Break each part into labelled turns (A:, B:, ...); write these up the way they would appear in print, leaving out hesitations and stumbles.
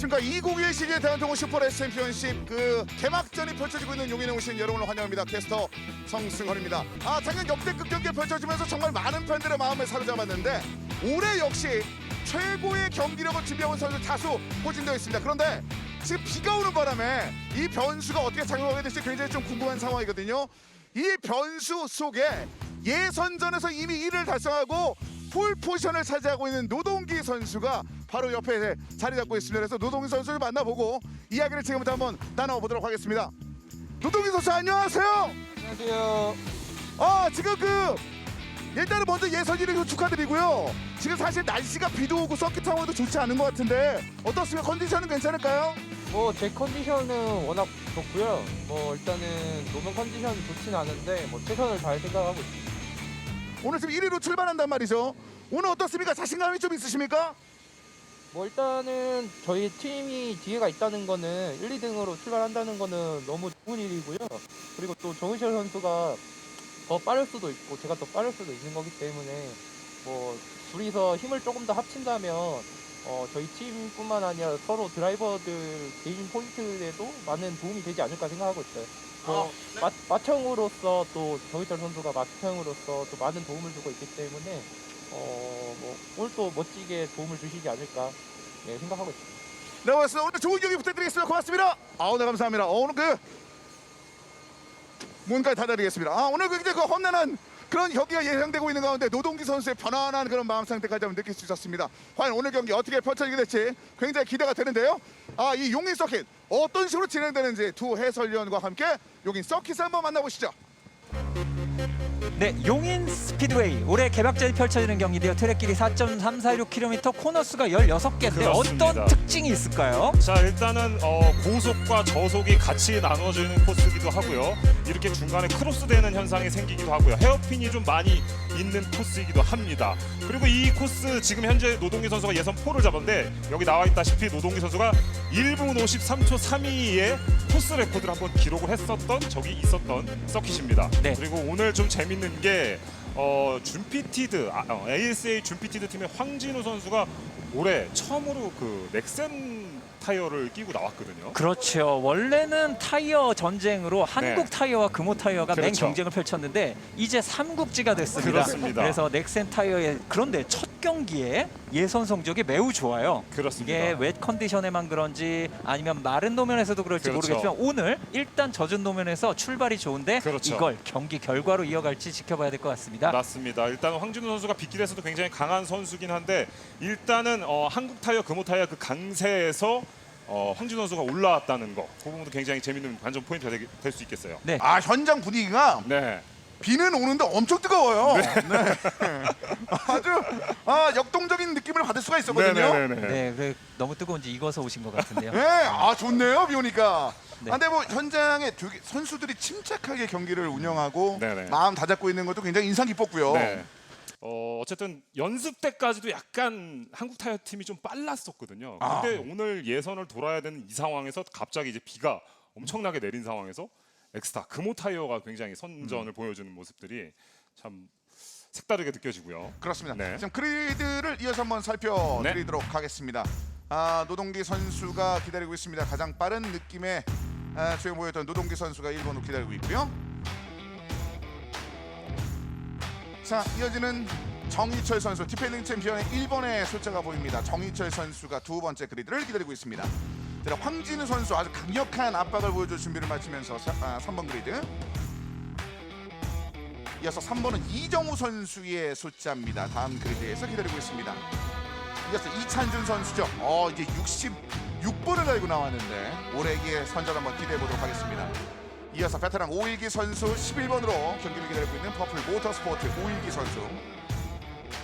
A: 안녕하십니까. 2021 시즌 대한통운 슈퍼레스 챔피언십 그 개막전이 펼쳐지고 있는 용인에 오신 여러분을 환영합니다. 캐스터 성승헌입니다. 작년 역대급 경기 펼쳐지면서 정말 많은 팬들의 마음을 사로잡았는데 올해 역시 최고의 경기력을 준비해온 선수 다수 포진되어 있습니다. 그런데 지금 비가 오는 바람에 이 변수가 어떻게 작용하게 될지 굉장히 좀 궁금한 상황이거든요. 이 변수 속에 예선전에서 이미 1위를 달성하고 폴 포지션을 차지하고 있는 노동기 선수가 바로 옆에 자리 잡고 있습니다. 그래서 노동기 선수를 만나보고 이야기를 지금부터 한번 나눠보도록 하겠습니다. 노동기 선수 안녕하세요.
B: 안녕하세요.
A: 지금 일단은 먼저 예선 1위 축하드리고요. 지금 사실 날씨가 비도 오고 서킷 상황도 좋지 않은 것 같은데 어떻습니까? 컨디션은 괜찮을까요?
B: 제 컨디션은 워낙 좋고요. 일단은 노면 컨디션 좋진 않은데 최선을 다할 생각하고 있습니다.
A: 오늘 지금 1위로 출발한단 말이죠. 오늘 어떻습니까? 자신감이 좀 있으십니까?
B: 일단은 저희 팀이 기회가 있다는 거는 1, 2등으로 출발한다는 거는 너무 좋은 일이고요. 그리고 또 정은철 선수가 더 빠를 수도 있고 제가 더 빠를 수도 있는 거기 때문에 둘이서 힘을 조금 더 합친다면 저희 팀뿐만 아니라 서로 드라이버들 개인 포인트에도 많은 도움이 되지 않을까 생각하고 있어요. 마청으로서 또 정희철 선수가 마청으로서 또 많은 도움을 주고 있기 때문에 오늘 또 멋지게 도움을 주시지 않을까 생각하고 있습니다.
A: 네, 고맙습니다. 오늘 좋은 경기 부탁드리겠습니다. 고맙습니다. 네, 감사합니다. 오늘 문까지 닫아드리겠습니다. 오늘 굉장히 험난한 그런 경기가 예상되고 있는 가운데 노동기 선수의 편안한 그런 마음 상태까지 한번 느낄 수 있었습니다. 과연 오늘 경기 어떻게 펼쳐지게 될지 굉장히 기대가 되는데요. 이 용인 서킷 어떤 식으로 진행되는지 두 해설위원과 함께 용인 서킷을 한번 만나보시죠.
C: 네, 용인 스피드웨이 올해 개막전이 펼쳐지는 경기인데요. 트랙길이 4.346km, 코너수가 16개인데
D: 그렇습니다.
C: 어떤 특징이 있을까요?
D: 자, 일단은 고속과 저속이 같이 나눠지는 코스이기도 하고요. 이렇게 중간에 크로스되는 현상이 생기기도 하고요. 헤어핀이 좀 많이 있는 코스이기도 합니다. 그리고 이 코스 지금 현재 노동기 선수가 예선 4를 잡았는데 여기 나와 있다시피 노동기 선수가 1분 53초 32의 코스 레코드를 한번 기록을 했었던 적이 있었던 서킷입니다.
C: 네.
D: 그리고 오늘 좀 재밌는 게 준피티드 ASA 준피티드 팀의 황진우 선수가 올해 처음으로 넥센 타이어를 끼고 나왔거든요.
C: 그렇죠. 원래는 타이어 전쟁으로 한국 타이어와 금호 타이어가 맹
D: 그렇죠.
C: 경쟁을 펼쳤는데 이제 삼국지가 됐습니다.
D: 그렇습니다.
C: 그래서 넥센 타이어의 그런데 첫 경기에 예선 성적이 매우 좋아요.
D: 그렇습니다.
C: 이게 웻 컨디션에만 그런지 아니면 마른 노면에서도 그럴지
D: 그렇죠.
C: 모르겠지만 오늘 일단 젖은 노면에서 출발이 좋은데
D: 그렇죠.
C: 이걸 경기 결과로 이어갈지 지켜봐야 될 것 같습니다.
D: 맞습니다. 일단 황진우 선수가 빗길에서도 굉장히 강한 선수긴 한데 일단은 한국 타이어, 금호 타이어 그 강세에서 황진우 선수가 올라왔다는 거, 그 부분도 굉장히 재밌는 관전 포인트가 될 수 있겠어요.
C: 네.
A: 현장 분위기가
D: 네.
A: 비는 오는데 엄청 뜨거워요. 네. 아주 역동적인 느낌을 받을 수가 있었거든요.
C: 네, 그래, 너무 뜨거운지 익어서 오신 것 같은데요.
A: 네, 좋네요. 비 오니까.
C: 네.
A: 근데 현장에 되게 선수들이 침착하게 경기를 운영하고
D: 네네.
A: 마음 다잡고 있는 것도 굉장히 인상 깊었고요.
D: 네. 어쨌든 연습 때까지도 약간 한국 타이어 팀이 좀 빨랐었거든요. 근데 오늘 예선을 돌아야 되는 이 상황에서 갑자기 이제 비가 엄청나게 내린 상황에서 엑스타 금호 타이어가 굉장히 선전을 보여주는 모습들이 참 색다르게 느껴지고요.
A: 그렇습니다.
D: 네.
A: 지금 그리드를 이어서 한번 살펴드리도록 하겠습니다. 노동기 선수가 기다리고 있습니다. 가장 빠른 느낌의 주행 보였던 노동기 선수가 1번으로 기다리고 있고요. 자, 이어지는 정희철 선수, 디펜딩 챔피언의 1번의 숫자가 보입니다. 정희철 선수가 두 번째 그리드를 기다리고 있습니다. 황진우 선수 아주 강력한 압박을 보여줄 준비를 마치면서 3번 그리드. 이어서 3번은 이정우 선수의 숫자입니다. 다음 그리드에서 기다리고 있습니다. 이어서 이찬준 선수죠. 이제 66번을 달고 나왔는데 올해의 선전 한번 기대해 보도록 하겠습니다. 이어서 베테랑 오일기 선수 11번으로 경기를 기다리고 있는 퍼플 모터스포트 오일기 선수.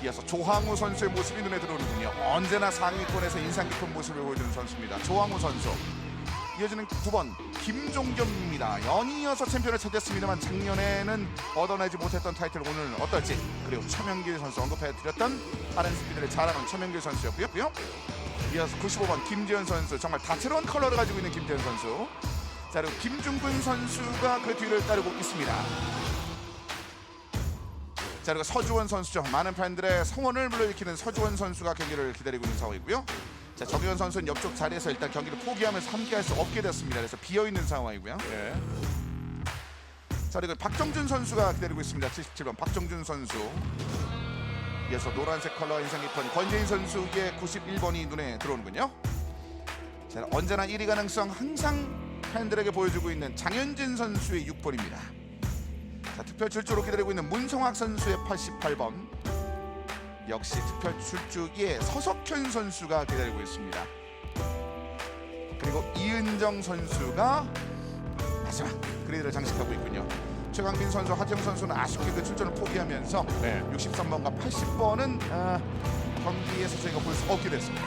A: 이어서 조항우 선수의 모습이 눈에 들어오는군요. 언제나 상위권에서 인상 깊은 모습을 보여주는 선수입니다. 조항우 선수. 이어지는 9번 김종겸입니다. 연이어서 챔피언을 차지했습니다만 작년에는 얻어내지 못했던 타이틀 오늘 어떨지. 그리고 최명길 선수 언급해드렸던 빠른 스피드를 잘하는 최명길 선수였고요. 이어서 95번 김지현 선수. 정말 다채로운 컬러를 가지고 있는 김지현 선수. 자, 그리고 김중근 선수가 그 뒤를 따르고 있습니다. 자, 그리고 서주원 선수죠. 많은 팬들의 성원을 불러일으키는 서주원 선수가 경기를 기다리고 있는 상황이고요. 자, 정현 선수는 옆쪽 자리에서 일단 경기를 포기하면서 함께할 수 없게 됐습니다. 그래서 비어 있는 상황이고요.
D: 네.
A: 자, 그리고 박정준 선수가 기다리고 있습니다. 77번 박정준 선수. 이어서 노란색 컬러 인상 깊은 권재인 선수의 91번이 눈에 들어오는군요. 자, 언제나 1위 가능성 항상 팬들에게 보여주고 있는 장현진 선수의 6번입니다. 자, 특별 출주로 기다리고 있는 문성학 선수의 88번. 역시 특별 출주기에 서석현 선수가 기다리고 있습니다. 그리고 이은정 선수가 마지막 그리드를 장식하고 있군요. 최강빈 선수, 하태영 선수는 아쉽게 그 출전을 포기하면서
D: 네.
A: 63번과 80번은 경기에서 저희가 볼 수 없게 됐습니다.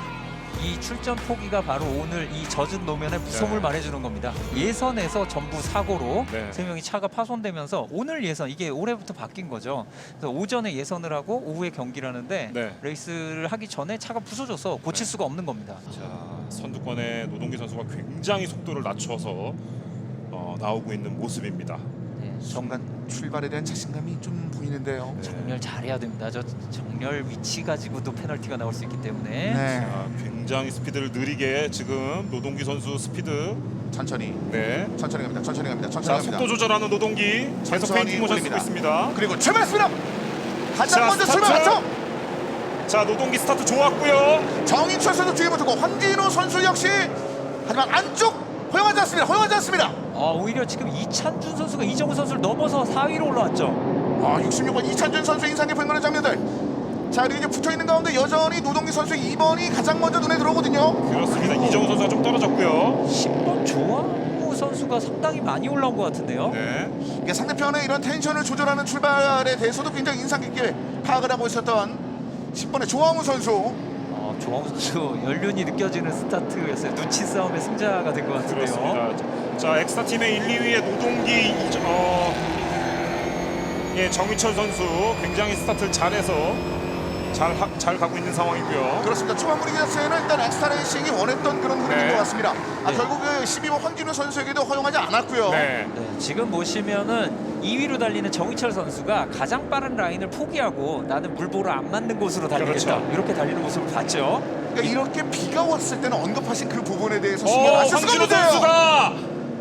C: 이 출전 포기가 바로 오늘 이 젖은 노면의 무서움을
D: 네.
C: 말해주는 겁니다. 예선에서 전부 사고로
D: 네.
C: 3명이 차가 파손되면서 오늘 예선, 이게 올해부터 바뀐 거죠. 그래서 오전에 예선을 하고 오후에 경기를 하는데
D: 네.
C: 레이스를 하기 전에 차가 부서져서 고칠 수가 없는 겁니다.
D: 자, 선두권의 노동기 선수가 굉장히 속도를 낮춰서 나오고 있는 모습입니다.
C: 네,
A: 순간 출발에 대한 자신감이 좀 보이는데요.
C: 정렬 잘해야 됩니다. 저 정렬 위치 가지고도 페널티가 나올 수 있기 때문에
A: 네,
D: 자, 굉장히 스피드를 느리게 지금 노동기 선수 스피드.
A: 천천히
D: 네.
A: 천천히 갑니다. 천천히 갑니다. 천천히
D: 자,
A: 갑니다.
D: 속도 조절하는 노동기 계속
A: 천천히
D: 페인팅 모션 쓰고
A: 올립니다.
D: 있습니다.
A: 그리고 출발했습니다. 가장
D: 자,
A: 먼저
D: 스타트!
A: 출발했죠.
D: 자, 노동기 스타트 좋았고요.
A: 정인철 선수 뒤에 붙었고 황진호 선수 역시 하지만 안쪽 허용하지 않습니다. 허용하지 않습니다.
C: 오히려 지금 이찬준 선수가 이정우 선수를 넘어서 4위로 올라왔죠.
A: 66번 이찬준 선수의 인상 깊은 그런 장면들. 자, 그리고 이제 붙어 있는 가운데 여전히 노동기 선수의 2번이 가장 먼저 눈에 들어오거든요.
D: 그렇습니다. 이정우 선수가 좀 떨어졌고요.
C: 10번 조항우 선수가 상당히 많이 올라온 것 같은데요.
D: 네.
A: 이게 상대편의 이런 텐션을 조절하는 출발에 대해서도 굉장히 인상 깊게 파악을 하고 있었던 10번의 조항우 선수.
C: 조항우 선수 연륜이 느껴지는 스타트였어요. 눈치 싸움의 승자가 된 것 같은데요.
D: 그렇습니다. 자, 엑스타 팀의 1, 2위의 노동기 정희철 선수 굉장히 스타트를 잘해서 잘 가고 있는 상황이고요.
A: 그렇습니다. 초반 분위기 자체는 일단 엑스타 레이싱이 원했던 그런 흐름인
D: 네.
A: 것 같습니다.
C: 네.
A: 결국 그 12번 황진우 선수에게도 허용하지 않았고요.
D: 네.
C: 네, 지금 보시면은 2위로 달리는 정희철 선수가 가장 빠른 라인을 포기하고 나는 물보러 안 맞는 곳으로 달리겠다.
D: 그렇죠.
C: 이렇게 달리는 모습을 봤죠.
A: 그러니까 이렇게 비가 왔을 때는 언급하신 그 부분에 대해서 신경 안 쓸 수가
D: 황진우
A: 없는데요.
D: 선수가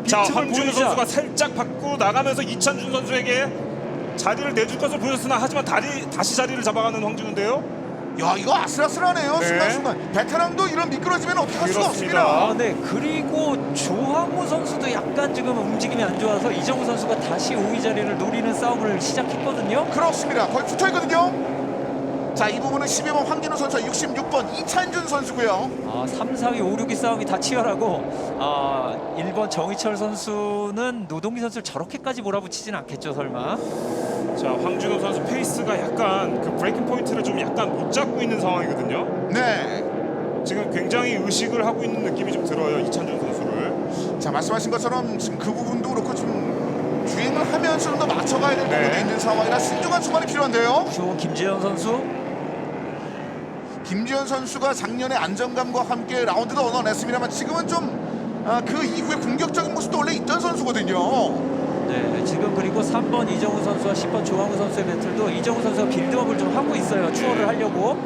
D: 자,
C: 빈틈을
D: 황진우
C: 보이자.
D: 선수가 살짝 바꾸고 나가면서 이찬준 선수에게 자리를 내줄 것을 보였으나 하지만 다시 자리를 잡아가는 황진우인데요.
A: 야, 이거 아슬아슬하네요.
D: 네.
A: 순간순간 베테랑도 이런 미끄러지면 어떻게 할 수가
D: 그렇습니다.
A: 없습니다.
C: 네. 그리고 조항우 선수도 약간 지금 움직임이 안 좋아서 이정우 선수가 다시 5위 자리를 노리는 싸움을 시작했거든요.
A: 그렇습니다. 거의 붙어있거든요. 자, 이 부분은 12번 황진우 선수, 66번 이찬준 선수고요.
C: 3, 4위, 5, 6위 싸움이 다 치열하고 1번 정희철 선수는 노동기 선수를 저렇게까지 몰아붙이진 않겠죠, 설마.
D: 자, 황진우 선수 페이스가 약간 그 브레이킹 포인트를 좀 약간 못 잡고 있는 상황이거든요.
A: 네.
D: 지금 굉장히 의식을 하고 있는 느낌이 좀 들어요, 이찬준 선수를.
A: 자, 말씀하신 것처럼 지금 그 부분도 그렇고 좀 주행을 하면서 좀 더 맞춰가야 될
D: 네.
A: 부분이 있는 상황이라 신중한 초반이 필요한데요.
C: 좋은 김재현 선수.
A: 김지현 선수가 작년에 안정감과 함께 라운드도 얻어냈습니다만 지금은 좀 그 이후에 공격적인 모습도 원래 있던 선수거든요.
C: 네, 지금 그리고 3번 이정우 선수와 10번 조항우 선수의 배틀도 이정우 선수가 빌드업을 좀 하고 있어요. 추월을 하려고.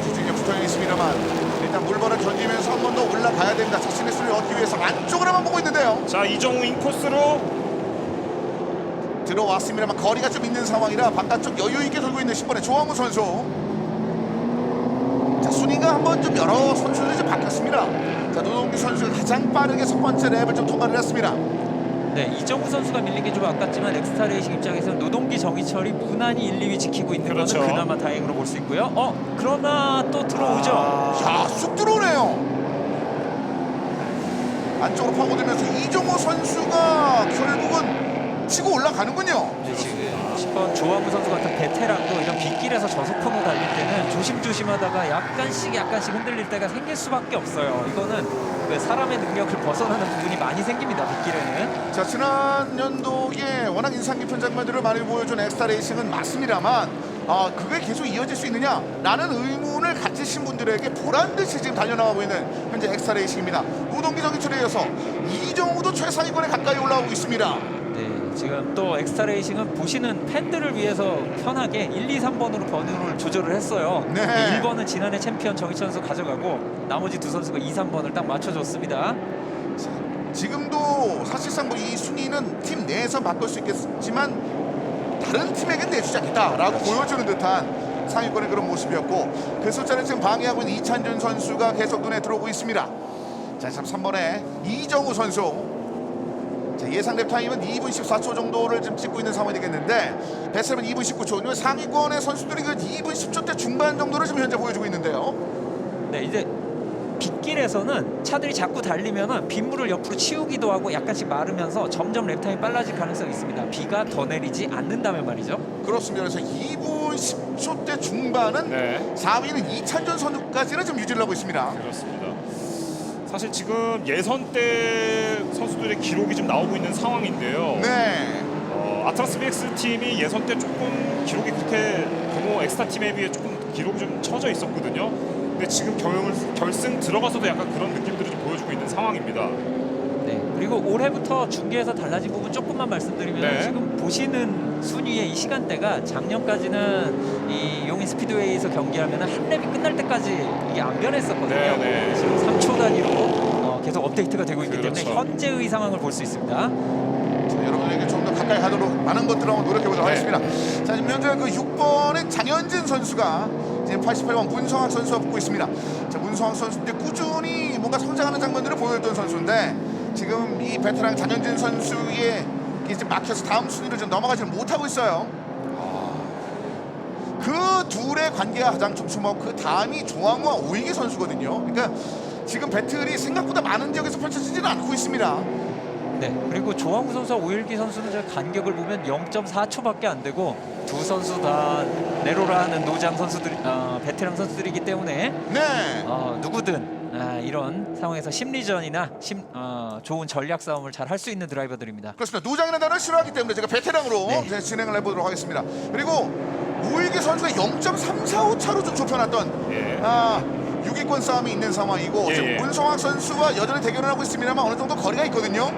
A: 뒤쪽에 붙어 있습니다만 일단 물건을 던지면서 한 번 더 올라가야 됩니다. 자신의 수를 얻기 위해서 안쪽으로만 보고 있는데요.
D: 자, 이정우 인코스로
A: 들어왔습니다만 거리가 좀 있는 상황이라 바깥쪽 여유 있게 돌고 있는 10번의 조항우 선수. 자, 순위가 한번 좀 여러 선수들이 좀 바뀌었습니다. 자, 노동규 선수가 가장 빠르게 첫 번째 랩을 좀 통과를 했습니다.
C: 네, 이정우 선수가 밀린 게 좀 아깝지만 엑스타 레이싱 입장에서는 노동기 정희철이 무난히 1, 2위 지키고 있는
D: 그렇죠.
C: 것은 그나마 다행으로 볼 수 있고요. 그러나 또 들어오죠.
A: 야, 쑥 들어오네요. 안쪽으로 파고들면서 이종호 선수가 결국은 치고 올라가는군요.
C: 네, 지금 10번 조항우 선수 같은 베테랑도 이런 빗길에서 저속풍으로 달릴 때는 조심조심하다가 약간씩 흔들릴 때가 생길 수밖에 없어요. 이거는 그 사람의 능력을 벗어나는 부분이 많이 생깁니다. 빗길에는.
A: 자, 지난 연도에 워낙 인상 깊은 장면들을 많이 보여준 엑스타 레이싱은 맞습니다만 그게 계속 이어질 수 있느냐 라는 의문을 가지신 분들에게 보란듯이 지금 달려나가고 있는 현재 엑스타 레이싱입니다. 노동기 정기철에 이어서 이정우도 최상위권에 가까이 올라오고 있습니다.
C: 네, 지금 또 엑스타 레이싱은 보시는 팬들을 위해서 편하게 1, 2, 3번으로 번호를 조절을 했어요.
A: 네.
C: 1번은 지난해 챔피언 정희천 선수 가져가고 나머지 두 선수가 2, 3번을 딱 맞춰줬습니다.
A: 지금도 사실상 뭐 이 순위는 팀 내에서 바꿀 수 있겠지만 다른 팀에겐 내주지 않겠다라고 보여주는 듯한 상위권의 그런 모습이었고 그 숫자를 지금 방해하고 있는 이찬준 선수가 계속 눈에 들어오고 있습니다. 자, 3번에 이정우 선수. 자, 예상 랩 타임은 2분 14초 정도를 지금 찍고 있는 상황이 되겠는데 베스트는 2분 19초. 상위권의 선수들이 그 2분 10초대 중반 정도를 지금 현재 보여주고 있는데요.
C: 네, 이제 빗길에서는 차들이 자꾸 달리면은 빗물을 옆으로 치우기도 하고 약간씩 마르면서 점점 랩타임이 빨라질 가능성이 있습니다. 비가 더 내리지 않는다면 말이죠.
A: 그렇습니다. 그래서 2분 10초대 중반은
D: 네.
A: 4위는 이찬준 선수까지는 지금 유지를 하고 있습니다.
D: 그렇습니다. 사실 지금 예선 때 선수들의 기록이 좀 나오고 있는 상황인데요.
A: 네.
D: 아트라스 BX 팀이 예선 때 조금 기록이 그렇게 규모 엑스타 팀에 비해 조금 기록이 좀 처져 있었거든요. 근데 지금 결승 들어가서도 약간 그런 느낌들을 좀 보여주고 있는 상황입니다.
C: 네, 그리고 올해부터 중계에서 달라진 부분 조금만 말씀드리면
D: 네.
C: 지금 보시는 순위의 이 시간대가 작년까지는 이 용인 스피드웨이에서 경기하면 한 랩이 끝날 때까지 이게 안 변했었거든요.
D: 네, 네.
C: 지금 3초 단위로 계속 업데이트가 되고 있기
D: 그렇죠.
C: 때문에 현재의 상황을 볼 수 있습니다.
A: 자, 여러분에게 좀 더 가까이 가도록 많은 것들을 한번 노력해 보도록
D: 네.
A: 하겠습니다. 자, 지금 현재 그 6번의 장현진 선수가 지금 88번 문성학 선수와 붙고 있습니다. 자, 문성학 선수인데 꾸준히 뭔가 성장하는 장면들을 보여줬던 선수인데 지금 이 베테랑 장현진 선수의 이제 막혀서 다음 순위를 좀 넘어가지는 못하고 있어요. 그 둘의 관계가 가장 촘촘하고 그 다음이 조항우와 오일기 선수거든요. 그러니까 지금 배틀이 생각보다 많은 지역에서 펼쳐지지는 않고 있습니다.
C: 네, 그리고 조항우 선수와 오일기 선수는 저 간격을 보면 0.4초밖에 안 되고 두 선수 다 내로라 하는 노장 선수들, 베테랑 선수들이기 때문에
A: 네.
C: 누구든 이런 상황에서 심리전이나 좋은 전략 싸움을 잘 할 수 있는 드라이버들입니다.
A: 그렇습니다. 노장이라는 단어를 싫어하기 때문에 제가 베테랑으로
C: 네.
A: 이제 진행을 해보도록 하겠습니다. 그리고 오일기 선수가 0.345 차로 좀 좁혀놨던
D: 예.
A: 6위권 싸움이 있는 상황이고
D: 예,
A: 지금
D: 예.
A: 문성학 선수와 여전히 대결을 하고 있습니다만 어느 정도 거리가 있거든요.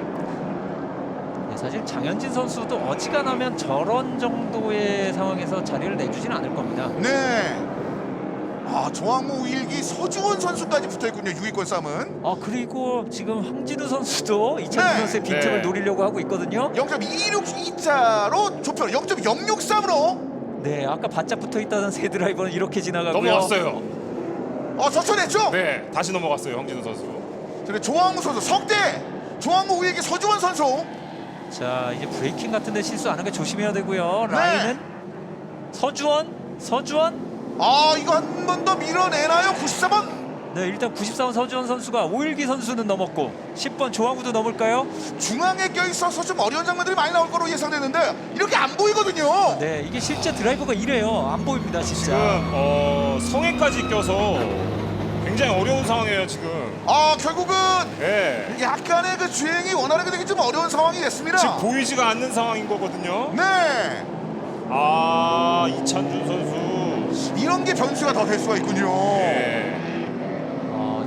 C: 네, 사실 장현진 선수도 어지간하면 저런 정도의 상황에서 자리를 내주지는 않을 겁니다.
A: 네. 조항우, 오일기, 서주원 선수까지 붙어있군요. 6위권 싸움은.
C: 그리고 지금 황진우 선수도 이찬준
A: 네.
C: 선수의 빈틈을
D: 네.
C: 노리려고 하고 있거든요.
A: 0.262차로 좁혀 0.063으로
C: 네, 아까 바짝 붙어있다는 세 드라이버는 이렇게 지나가고요.
D: 넘어왔어요.
A: 젖혀냈죠?
D: 네, 다시 넘어갔어요, 황진우 선수.
A: 그리고 조항우 선수 석대 조항우, 오일기, 서주원 선수.
C: 자, 이제 브레이킹 같은데 실수 안 하게 조심해야 되고요.
A: 네.
C: 라인은 서주원.
A: 이거 한 번 더 밀어내나요? 94번.
C: 네, 일단 94번 서주원 선수가 오일기 선수는 넘었고 10번 조항우도 넘을까요?
A: 중앙에 껴있어서 좀 어려운 장면들이 많이 나올 거로 예상되는데 이렇게 안 보이거든요.
C: 네, 이게 실제 드라이버가 이래요. 안 보입니다, 진짜.
D: 지금 성에까지 껴서 굉장히 어려운 상황이에요, 지금.
A: 결국은
D: 네.
A: 약간의 그 주행이 원활하게 되기 좀 어려운 상황이 됐습니다.
D: 지금 보이지가 않는 상황인 거거든요.
A: 네.
D: 이찬준 선수.
A: 이런 게 변수가 더 될 수가 있군요.
D: 네.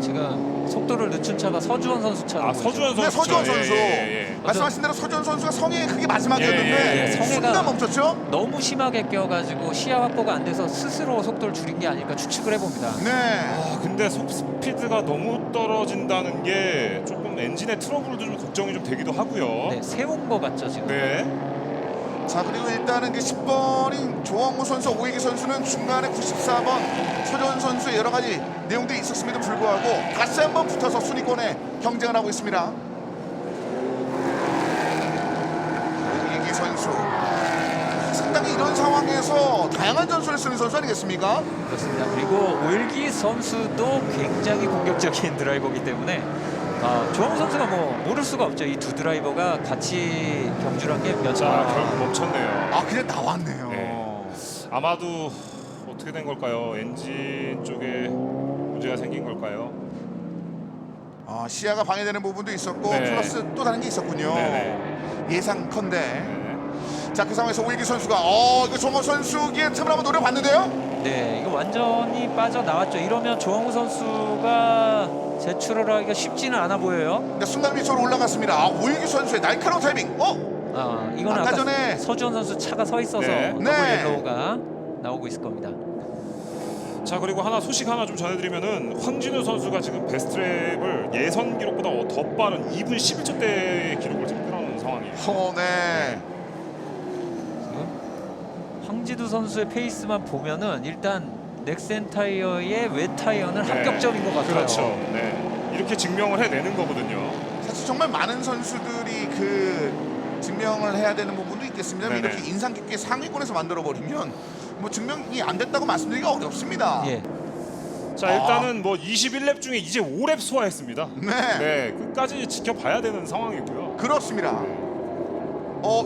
C: 지금 속도를 늦춘 차가 서주원 선수 차로
D: 서주원
A: 네,
D: 선수.
A: 서주원 선수.
D: 예.
A: 말씀하신 대로 서주원 선수가 성에 그게 마지막이었는데
C: 예.
A: 순간 멈췄죠?
C: 너무 심하게 껴가지고 시야 확보가 안 돼서 스스로 속도를 줄인 게 아닐까 추측을 해봅니다.
A: 네.
D: 근데 속 스피드가 너무 떨어진다는 게 조금 엔진의 트러블도 좀 걱정이 좀 되기도 하고요.
C: 네, 세운 거 같죠 지금.
D: 네.
A: 자, 그리고 일단은 그 10번인 조항우 선수, 오일기 선수는 중간에 94번 서주원 선수의 여러 가지 내용들이 있었음에도 불구하고 다시 한번 붙어서 순위권에 경쟁을 하고 있습니다. 오일기 선수 상당히 이런 상황에서 다양한 전술을 쓰는 선수 아니겠습니까?
C: 그렇습니다. 그리고 오일기 선수도 굉장히 공격적인 드라이버이기 때문에 조항우 선수가 뭐 모를 수가 없죠. 이 두 드라이버가 같이 경주를 한 게 몇
D: 자, 결국 멈췄네요.
A: 그냥 나왔네요.
D: 네. 아마도 어떻게 된 걸까요? 엔진 쪽에 문제가 생긴 걸까요?
A: 시야가 방해되는 부분도 있었고
D: 네.
A: 플러스 또 다른 게 있었군요.
D: 네네.
A: 예상컨대.
D: 네.
A: 자, 그 상황에서 오일기 선수가 이거 정호 선수의 틈을 한번 노려봤는데요.
C: 네, 이거 완전히 빠져나왔죠. 이러면 조항우 선수가 제출을 하기가 쉽지는 않아 보여요.
A: 근데 순간 위쪽으로 올라갔습니다. 오일기 선수의 날카로운 타이밍.
C: 이거는
A: 아까
C: 아까
A: 전에
C: 서주원 선수 차가 서 있어서
D: 네.
C: 더블
A: 네.
C: 옐로우가 나오고 있을 겁니다.
D: 자, 그리고 소식 하나 좀 전해드리면은 황진우 선수가 지금 베스트트랩을 예선 기록보다 더 빠른 2분 11초대 기록을 지금 끌어놓은 상황이에요.
A: 네.
C: 황지두 선수의 페이스만 보면은 일단 넥센 타이어의 외 타이어는
D: 네.
C: 합격점인 것 같아요.
D: 그렇죠. 네. 이렇게 증명을 해내는 거거든요.
A: 사실 정말 많은 선수들이 증명을 해야 되는 부분도 있겠습니다.
D: 네네.
A: 이렇게 인상 깊게 상위권에서 만들어 버리면 뭐 증명이 안 됐다고 말씀드리기가 어렵습니다.
C: 예.
D: 자, 일단은 뭐 21랩 중에 이제 5랩 소화했습니다.
A: 네.
D: 네, 끝까지 지켜봐야 되는 상황이고요.
A: 그렇습니다.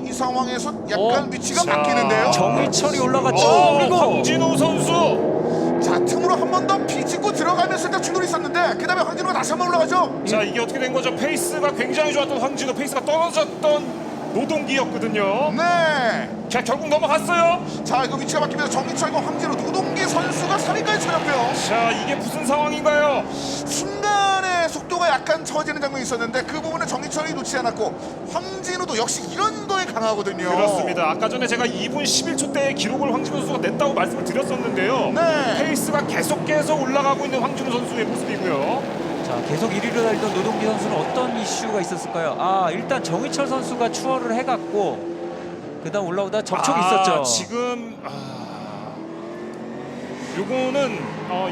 A: 이 상황에서 약간 위치가
D: 자,
A: 바뀌는데요.
C: 정희철이 올라갔죠. 그리고
D: 황진우 선수.
A: 자, 틈으로 한 번 더 비집고 들어가면서 일단 충돌이 있었는데 그 다음에 황진우가 다시 한 번 올라가죠.
D: 자, 이게 어떻게 된 거죠? 페이스가 굉장히 좋았던 황진우, 페이스가 떨어졌던 노동기였거든요.
A: 네.
D: 자, 결국 넘어갔어요.
A: 자, 이거 위치가 바뀌면서 정희철과 황진우, 노동기 선수가 3위까지 쳐졌고요.
D: 자, 이게 무슨 상황인가요?
A: 순간에 속도가 약간 처지는 장면이 있었는데 그 부분을 정희철이 놓지 않았고 황진우도 역시 이런 거에 강하거든요.
D: 그렇습니다. 아까 전에 제가 2분 11초대의 기록을 황진우 선수가 냈다고 말씀을 드렸었는데요.
A: 네.
D: 페이스가 계속해서 올라가고 있는 황진우 선수의 모습이고요.
C: 자, 계속 1위를 달리던 노동기 선수는 어떤 이슈가 있었을까요? 일단 정희철 선수가 추월을 해갔고 그다음 올라오다 접촉이 있었죠.
D: 지금 요거는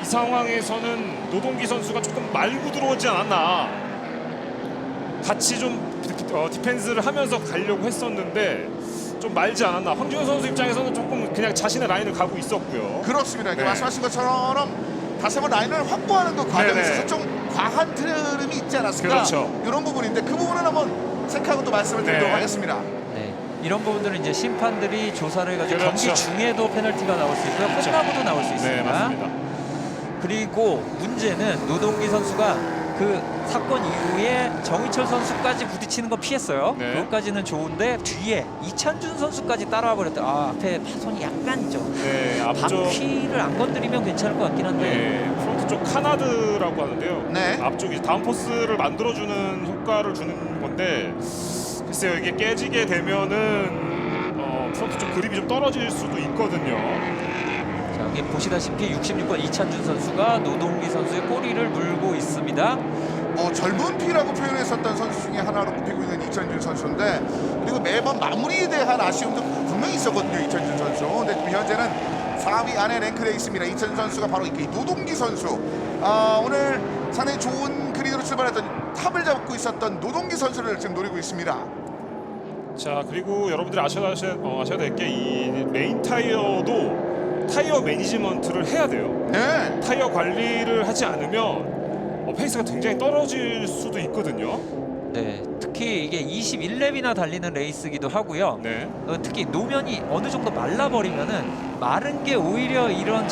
D: 이 상황에서는 노동기 선수가 조금 말고 들어오지 않았나. 같이 좀 디펜스를 하면서 가려고 했었는데 좀 말지 않았나. 황진우 선수 입장에서는 조금 그냥 자신의 라인을 가고 있었고요.
A: 그렇습니다. 이게
D: 네.
A: 말씀하신 것처럼 다시 한번 라인을 확보하는 그 과정에
D: 네네.
A: 있어서 좀 과한 흐름이 있지 않았을까.
D: 그렇죠.
A: 이런 부분인데 그 부분은 한번 체크하고 또 말씀을 드리도록
D: 네.
A: 하겠습니다.
C: 네. 이런 부분들은 이제 심판들이 조사를 해가지고
D: 그렇죠.
C: 경기 중에도 페널티가 나올 수 있고요.
D: 그렇죠.
C: 끝나고도 나올 수 있습니다.
D: 네, 맞습니다.
C: 그리고 문제는 노동기 선수가 그 사건 이후에 정희철 선수까지 부딪히는 건 피했어요.
D: 네.
C: 그것까지는 좋은데 뒤에 이찬준 선수까지 따라와 버렸다. 앞에 파손이 약간 있죠.
D: 네, 앞쪽
C: 바퀴를 안 건드리면 괜찮을 것 같긴 한데.
D: 네, 프론트 쪽 카나드라고 하는데요.
A: 네.
D: 앞쪽이 다운포스를 만들어주는 효과를 주는 건데 글쎄요, 이게 깨지게 되면은 프론트 쪽 그립이 좀 떨어질 수도 있거든요.
C: 자, 여기 보시다시피 66번 이찬준 선수가 노동기 선수의 꼬리를 물고 있습니다.
A: 젊은 피라고 표현했었던 선수 중에 하나로 꼽히고 있는 이찬준 선수인데 그리고 매번 마무리에 대한 아쉬움도 분명히 있었거든요. 이찬준 선수. 근데 지금 현재는 4위 안에 랭크되어 있습니다. 이찬준 선수가 바로 이 노동기 선수. 오늘 상당히 좋은 그리드로 출발했던 탑을 잡고 있었던 노동기 선수를 지금 노리고 있습니다.
D: 자, 그리고 여러분들이 아셔야 될 게 이 메인 타이어도 타이어 매니지먼트를 해야 돼요.
A: 네.
D: 타이어 관리를 하지 않으면 페이스가 굉장히 떨어질 수도 있거든요.
C: 네, 특히 이게 21랩이나 달리는 레이스기도 하고요.
D: 네.
C: 특히 노면이 어느 정도 말라버리면은 마른 게 오히려 이런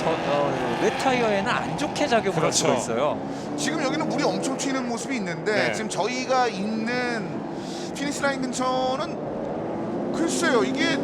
C: 웹 타이어에는 안 좋게 작용을 할 수가
D: 그렇죠.
C: 있어요.
A: 지금 여기는 물이 엄청 튀는 모습이 있는데
D: 네.
A: 지금 저희가 있는 피니시 라인 근처는 글쎄요, 이게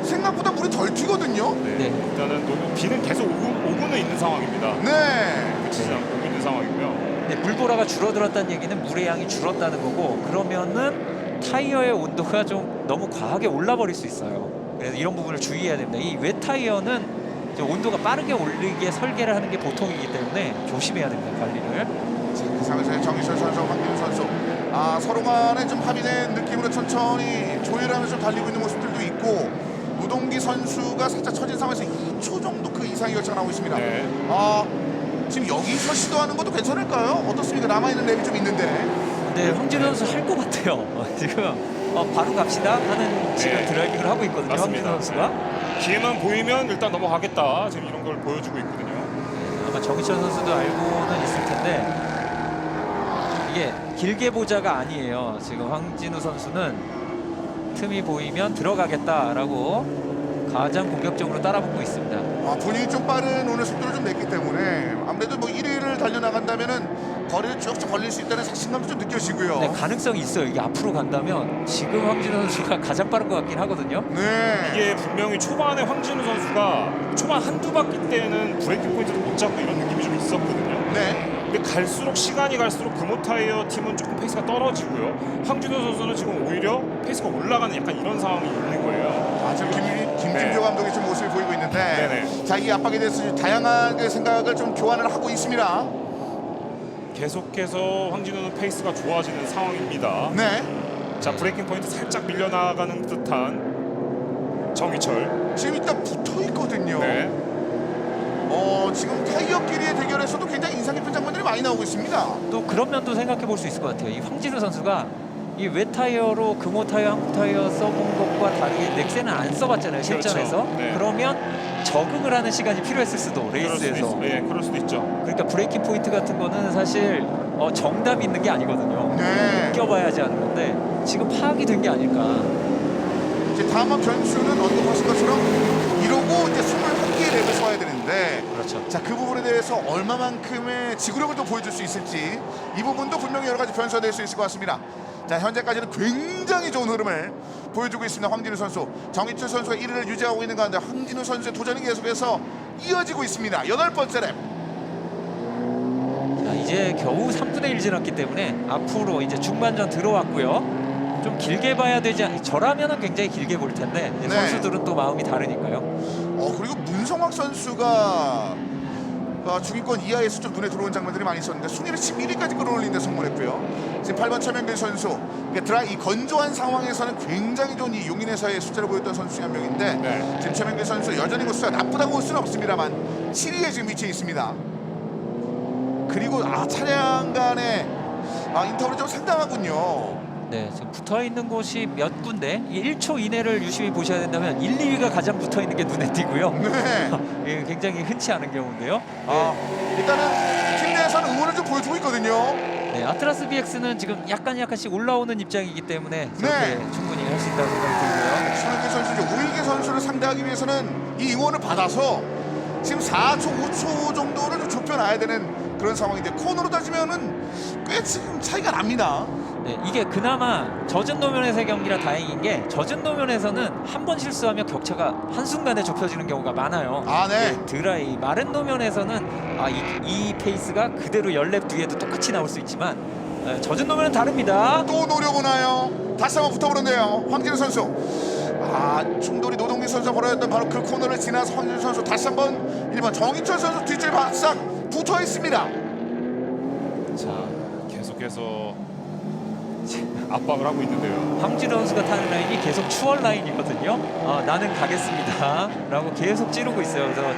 A: 생각보다 물이 덜 튀거든요.
D: 네.
C: 네.
D: 일단은 비는 계속 오고는 있는 상황입니다.
A: 네.
D: 그치지 않고 오고 있는 상황이고요.
C: 네, 물보라가 줄어들었다는 얘기는 물의 양이 줄었다는 거고, 그러면은 타이어의 온도가 좀 너무 과하게 올라버릴 수 있어요. 그래서 이런 부분을 주의해야 됩니다. 이 웹 타이어는 이제 온도가 빠르게 올리게 설계를 하는 게 보통이기 때문에 조심해야 됩니다, 관리를.
A: 그 상황에서 정희철 선수, 황민우 선수 서로 간에 좀 합의된 느낌으로 천천히 조율하면서 좀 달리고 있는 모습들도 있고 노동기 선수가 살짝 처진 상황에서 2초 정도 그 이상의 열차가 나오고 있습니다.
D: 네.
A: 지금 여기서 시도하는 것도 괜찮을까요? 어떻습니까? 남아있는 랩이 좀 있는데.
C: 네, 황진우 선수 할 것 같아요. 지금 바로 갑시다 하는 지금
D: 네.
C: 드라이빙을 하고 있거든요.
D: 맞습니다.
C: 황진우 선수가.
D: 네. 기회만 보이면 일단 넘어가겠다. 지금 이런 걸 보여주고 있거든요.
C: 아마 정희철 선수도 알고는 있을 텐데 이게 길게 보자가 아니에요. 지금 황진우 선수는 틈이 보이면 들어가겠다라고 가장 공격적으로 따라붙고 있습니다.
A: 본인이 좀 빠른 오늘 속도를 좀 냈기 때문에 아무래도 뭐 1위를 달려나간다면은 거리를 쭉쭉 벌릴 수 있다는 자신감도 좀 느껴지고요.
C: 네, 가능성이 있어요. 이게 앞으로 간다면 지금 황진우 선수가 가장 빠른 것 같긴 하거든요.
A: 네.
D: 이게 분명히 초반에 황진우 선수가 초반 한두 바퀴 때는 브레이킹 포인트도 못 잡고 이런 느낌이 좀 있었거든요.
A: 네.
D: 근데 시간이 갈수록 금호타이어 팀은 조금 페이스가 떨어지고요. 황준호 선수는 지금 오히려 페이스가 올라가는 약간 이런 상황이 있는 거예요.
A: 지금 김진표
D: 네.
A: 감독이 좀 모습을 보이고 있는데
D: 네네.
A: 자, 이 압박에 대해서 다양하게 생각을 좀 교환을 하고 있습니다.
D: 계속해서 황진호는 페이스가 좋아지는 상황입니다.
A: 네.
D: 자, 브레이킹 포인트 살짝 밀려나가는 듯한 정희철.
A: 지금 일단 붙어 있거든요.
D: 네.
A: 지금 타이어끼리의 대결에서도 굉장히 인상 깊은 장면들이 많이 나오고 있습니다.
C: 또 그런 면도 생각해 볼 수 있을 것 같아요. 이 황진우 선수가 이 웨 타이어로 금호 타이어, 한국 타이어 써본 것과 다르게 넥센은 안 써봤잖아요, 실전에서.
D: 그렇죠. 네.
C: 그러면 적응을 하는 시간이 필요했을 수도, 레이스에서.
D: 그럴 수도 있죠.
C: 그러니까 브레이킹 포인트 같은 거는 사실 정답이 있는 게 아니거든요.
A: 네.
C: 느껴봐야지 하는 건데 지금 파악이 된 게 아닐까.
A: 이제 다음 변수는 언급하신 것처럼 이러고 이제 21개의 랩을 써야 되는데
C: 그렇죠.
A: 자, 그 부분에 대해서 얼마만큼의 지구력을 또 보여줄 수 있을지 이 부분도 분명히 여러 가지 변수가 될 수 있을 것 같습니다. 자, 현재까지는 굉장히 좋은 흐름을 보여주고 있습니다. 황진우 선수, 정희철 선수가 1위를 유지하고 있는 가운데 황진우 선수의 도전이 계속해서 이어지고 있습니다. 8번째 랩.
C: 자, 이제 겨우 3분의 1 지났기 때문에 앞으로 이제 중반전 들어왔고요. 좀 길게 봐야 되지 저라면은 굉장히 길게 볼 텐데 이제
A: 네.
C: 선수들은 또 마음이 다르니까요.
A: 그리고 문성학 선수가 중위권 이하에서 좀 눈에 들어온 장면들이 많이 있었는데 순위를 11위까지 끌어올린 데 성공했고요. 지금 8번 최명길 선수, 이 건조한 상황에서는 굉장히 좋은 이 용인에서의 숫자를 보였던 선수 중에 한 명인데
D: 네.
A: 지금 최명길 선수 여전히 뭐 숫자 나쁘다고 볼 수는 없습니다만 7위에 지금 위치해 있습니다. 그리고 차량 간의 인터벌이 좀 상당하군요.
C: 네, 지금 붙어 있는 곳이 몇 군데, 이 1초 이내를 유심히 보셔야 된다면 1, 2위가 가장 붙어 있는 게 눈에 띄고요.
A: 네.
C: 예, 굉장히 흔치 않은 경우인데요.
A: 일단은 팀 내에서는 응원을 좀 보여주고 있거든요.
C: 네, 아트라스 BX는 지금 약간씩 올라오는 입장이기 때문에 저렇게
A: 네.
C: 충분히 할 수 있다고 생각이 들고요.
A: 최명길 선수, 이제 오일계 선수를 상대하기 위해서는 이 응원을 받아서 지금 4초, 5초 정도를 좀 좁혀놔야 되는 그런 상황인데 코너로 따지면은 꽤 지금 차이가 납니다.
C: 네, 이게 그나마 젖은 노면에서의 경기라 다행인 게 젖은 노면에서는 한 번 실수하면 격차가 한순간에 좁혀지는 경우가 많아요.
A: 네.
C: 예, 드라이 마른 노면에서는 이 페이스가 그대로 10렙 뒤에도 똑같이 나올 수 있지만 젖은 노면은 다릅니다.
A: 또 노려보나요? 다시 한번 붙어보는데요. 황진우 선수. 충돌이 노동기 선수가 벌어졌던 바로 그 코너를 지나서 황진우 선수 다시 한번 1번 정희철 선수 뒷줄 바싹 붙어 있습니다.
C: 자,
D: 계속해서 압박을 하고 있는데요.
C: 황진우 선수가 타는 라인이 계속 추월 라인이거든요. 나는 가겠습니다 라고 계속 찌르고 있어요. 그래서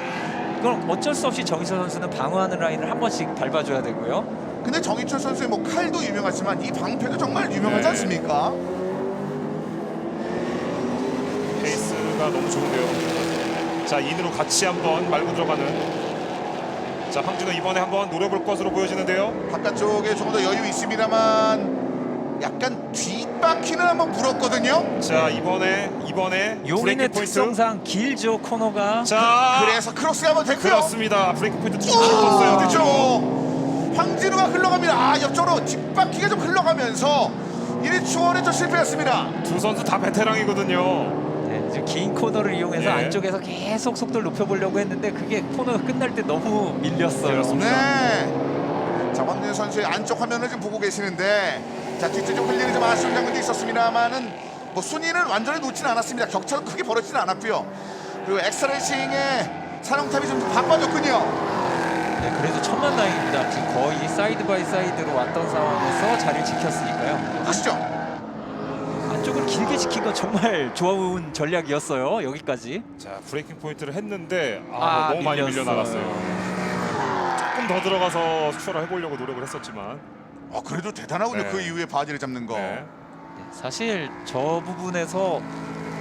C: 이건 어쩔 수 없이 정희철 선수는 방어하는 라인을 한 번씩 밟아줘야 되고요.
A: 근데 정희철 선수의 뭐 칼도 유명하지만 이 방패도 정말 유명하지
D: 네.
A: 않습니까?
D: 페이스가 너무 좋은데요. 자, 인으로 같이 한번 말고 들어가는. 자, 황진호 이번에 한번 노려볼 것으로 보여지는데요.
A: 바깥쪽에 조금 더 여유 있습니다만 약간 뒷바퀴는 한번 물었거든요.
D: 자, 이번에 브레이크
C: 용인의
D: 포인트.
C: 특성상 길죠, 코너가.
D: 자,
A: 그래서 크로스가 한번 됐고요.
D: 그렇습니다. 브레이크 포인트 좀 떴어요.
A: 그렇죠. 황진우가 흘러갑니다. 옆쪽으로 뒷바퀴가 좀 흘러가면서 1위 추월에 좀 실패했습니다.
D: 두 선수 다 베테랑이거든요.
C: 네, 지금 긴 코너를 이용해서
D: 예.
C: 안쪽에서 계속 속도를 높여보려고 했는데 그게 코너가 끝날 때 너무 밀렸어요.
D: 그렇습니다.
A: 네. 자, 황진우 선수의 안쪽 화면을 지금 보고 계시는데 자, 뒷쪽 좀 흘리는 좀 아쉬운 장면도 있었습니다만은 뭐 순위는 완전히 놓지는 않았습니다. 격차도 크게 벌어지지는 않았고요. 그리고 엑스레이싱의 사령탑이 좀 바빠졌군요.
C: 네, 그래도 천만다행입니다. 지금 거의 사이드 바이 사이드로 왔던 상황에서 자리를 지켰으니까요.
A: 보시죠.
C: 안쪽을 길게 지킨 건 정말 좋은 전략이었어요. 여기까지.
D: 자, 브레이킹 포인트를 했는데 너무 많이
C: 밀렸어요.
D: 밀려나갔어요. 조금 더 들어가서 추월을 해보려고 노력을 했었지만.
A: 그래도 대단하군요.
D: 네.
A: 그 이후에 바디를 잡는 거.
D: 네.
C: 네, 사실 저 부분에서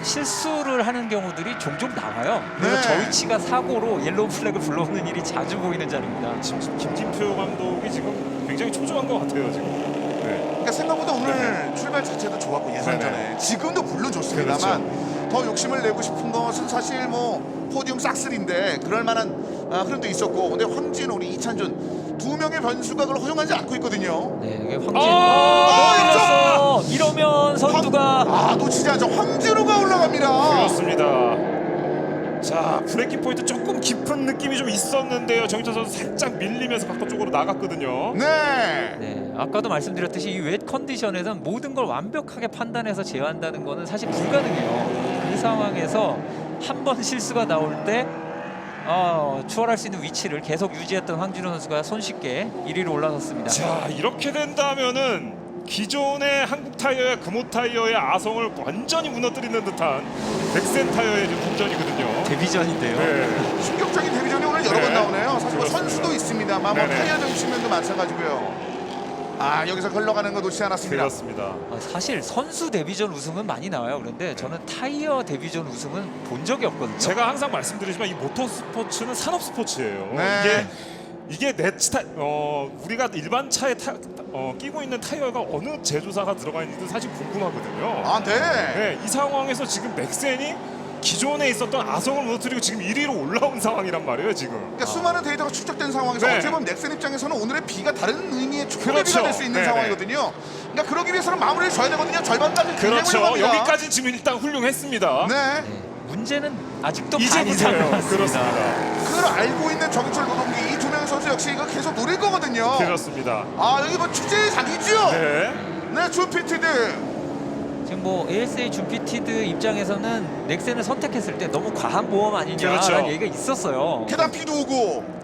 C: 실수를 하는 경우들이 종종 나와요. 그래서
A: 네.
C: 저 위치가 사고로 옐로우 플래그를 불러오는 일이 자주 보이는 자리입니다.
D: 김진표 감독이 지금 굉장히 초조한 것 같아요, 지금. 네.
A: 그러니까 생각보다 오늘 출발 자체도 좋았고 예선전에
D: 네네.
A: 지금도 물론 좋습니다만 더 욕심을 내고 싶은 것은 사실 뭐 포디움 싹쓸인데 그럴 만한 흐름도 있었고 근데 황진우 우리 이찬준 두 명의 변수가 그걸 허용하지 않고 있거든요.
C: 네, 이게 황진.
A: 아,
C: 이러면 선두가
A: 놓치지 않죠. 황진우가 올라갑니다.
D: 그렇습니다. 자, 브레이킹 포인트 조금 깊은 느낌이 좀 있었는데요. 정희철 선수 살짝 밀리면서 바깥쪽으로 나갔거든요.
A: 네.
C: 네, 아까도 말씀드렸듯이 이 웻 컨디션에서는 모든 걸 완벽하게 판단해서 제어한다는 거는 사실 불가능해요. 그 상황에서 한 번 실수가 나올 때 추월할 수 있는 위치를 계속 유지했던 황준호 선수가 손쉽게 1위로 올라섰습니다.
D: 자, 이렇게 된다면은 기존의 한국 타이어와 금호 타이어의 아성을 완전히 무너뜨리는 듯한 넥센 타이어의 분전이거든요.
C: 데뷔전인데요.
D: 네.
A: 충격적인 데뷔전이 오늘 여러
D: 네.
A: 번 나오네요. 사실 뭐
D: 그렇습니다.
A: 선수도 있습니다만 뭐
D: 네네.
A: 타이어적인 측면도 마찬가지고요. 여기서 흘러가는 거 놓치지 않았습니다.
D: 그렇습니다.
C: 사실 선수 데뷔전 우승은 많이 나와요. 그런데 저는 타이어 데뷔전 우승은 본 적이 없거든요.
D: 제가 항상 말씀드리지만 이 모터 스포츠는 산업 스포츠예요.
A: 네.
D: 이게 우리가 일반 차에 끼고 있는 타이어가 어느 제조사가 들어가 있는지 사실 궁금하거든요.
A: 네.
D: 네, 이 상황에서 지금 넥센이 기존에 있었던 아성을 무너뜨리고 지금 1위로 올라온 상황이란 말이에요, 지금.
A: 그러니까 수많은 데이터가 축적된 상황에서
D: 네.
A: 어찌 보면 넥센 입장에서는 오늘의 비가 다른 의미의 축구비가
D: 그렇죠.
A: 될 수 있는
D: 네네.
A: 상황이거든요. 그러니까 그러기 위해서는 마무리를 져야 되거든요. 절반까지
D: 그렇죠.
A: 합니다.
D: 여기까지 지금 일단 훌륭했습니다.
A: 네.
C: 네, 문제는 아직도 반이
D: 이제부터예요.
C: 남았습니다.
D: 그렇습니다.
A: 그걸 알고 있는 정인철 노동기 이 두 명의 선수 역시 이거 계속 노릴 거거든요.
D: 그렇습니다.
A: 여기 뭐 축제의 장이죠.
D: 네.
A: 네, 준피티드.
C: 지금 뭐 ASA 준피티드 입장에서는 넥센을 선택했을 때 너무 과한 보험 아니냐라는
D: 그렇죠.
C: 얘기가 있었어요.
A: 계단 피도 오고.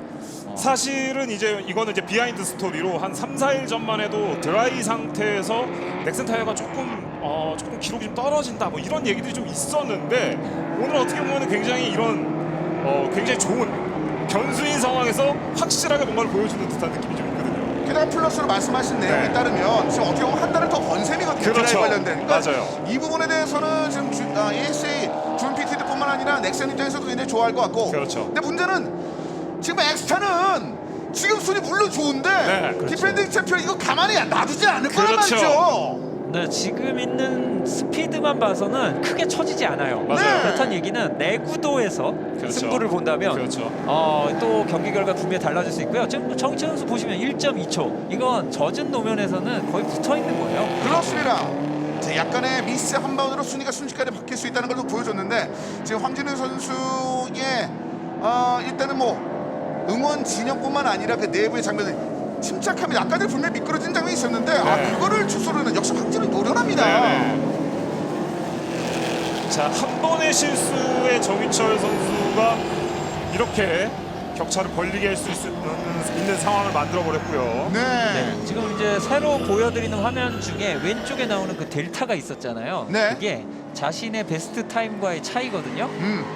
D: 사실은 이거는 이제 비하인드 스토리로 한 3, 4일 전만 해도 드라이 상태에서 넥센 타이어가 조금 기록이 좀 떨어진다 뭐 이런 얘기들이 좀 있었는데 오늘 어떻게 보면 굉장히 이런 굉장히 좋은 변수인 상황에서 확실하게 뭔가를 보여주는 듯한 느낌이 좀 있거든요.
A: 게다가 플러스로 말씀하신 내용에
D: 네.
A: 따르면 지금 어떻게 보면 한 달을 더 번 셈이거든요.
D: 그렇죠.
A: 드라이브 관련된. 그러니까
D: 맞아요.
A: 이 부분에 대해서는 지금 ASA 준피티드뿐만 아니라 넥센 입장에서도 굉장히 좋아할 것 같고.
D: 그렇죠.
A: 근데 문제는 지금 엑스타는 지금 순위 물론 좋은데
D: 네, 그렇죠.
A: 디펜딩 챔피언 이거 가만히 놔두지 않을 거란
D: 그렇죠.
A: 말이죠.
C: 네, 지금 있는 스피드만 봐서는 크게 처지지 않아요.
D: 맞아요.
C: 그렇다는 얘기는 내구도에서
D: 그렇죠.
C: 승부를 본다면
D: 그렇죠.
C: 또 경기 결과 분명히 달라질 수 있고요. 지금 정치현 선수 보시면 1.2초 이건 젖은 노면에서는 거의 붙어 있는 거예요.
A: 그렇습니다. 자, 약간의 미스 한 방으로 순위가 순식간에 바뀔 수 있다는 걸 또 보여줬는데 지금 황진우 선수의 일단은 뭐 응원 진영뿐만 아니라 그 내부의 장면을 침착합니다. 아까 전에 분명히 미끄러진 장면이 있었는데
D: 네.
A: 그거를 주소로는 역시 황진우 노련합니다.
D: 네네. 자, 한 번의 실수에 정희철 선수가 이렇게 격차를 벌리게 할 수 있는 상황을 만들어 버렸고요.
A: 네.
C: 네, 지금 이제 새로 보여드리는 화면 중에 왼쪽에 나오는 그 델타가 있었잖아요.
A: 네.
C: 그게 자신의 베스트 타임과의 차이거든요.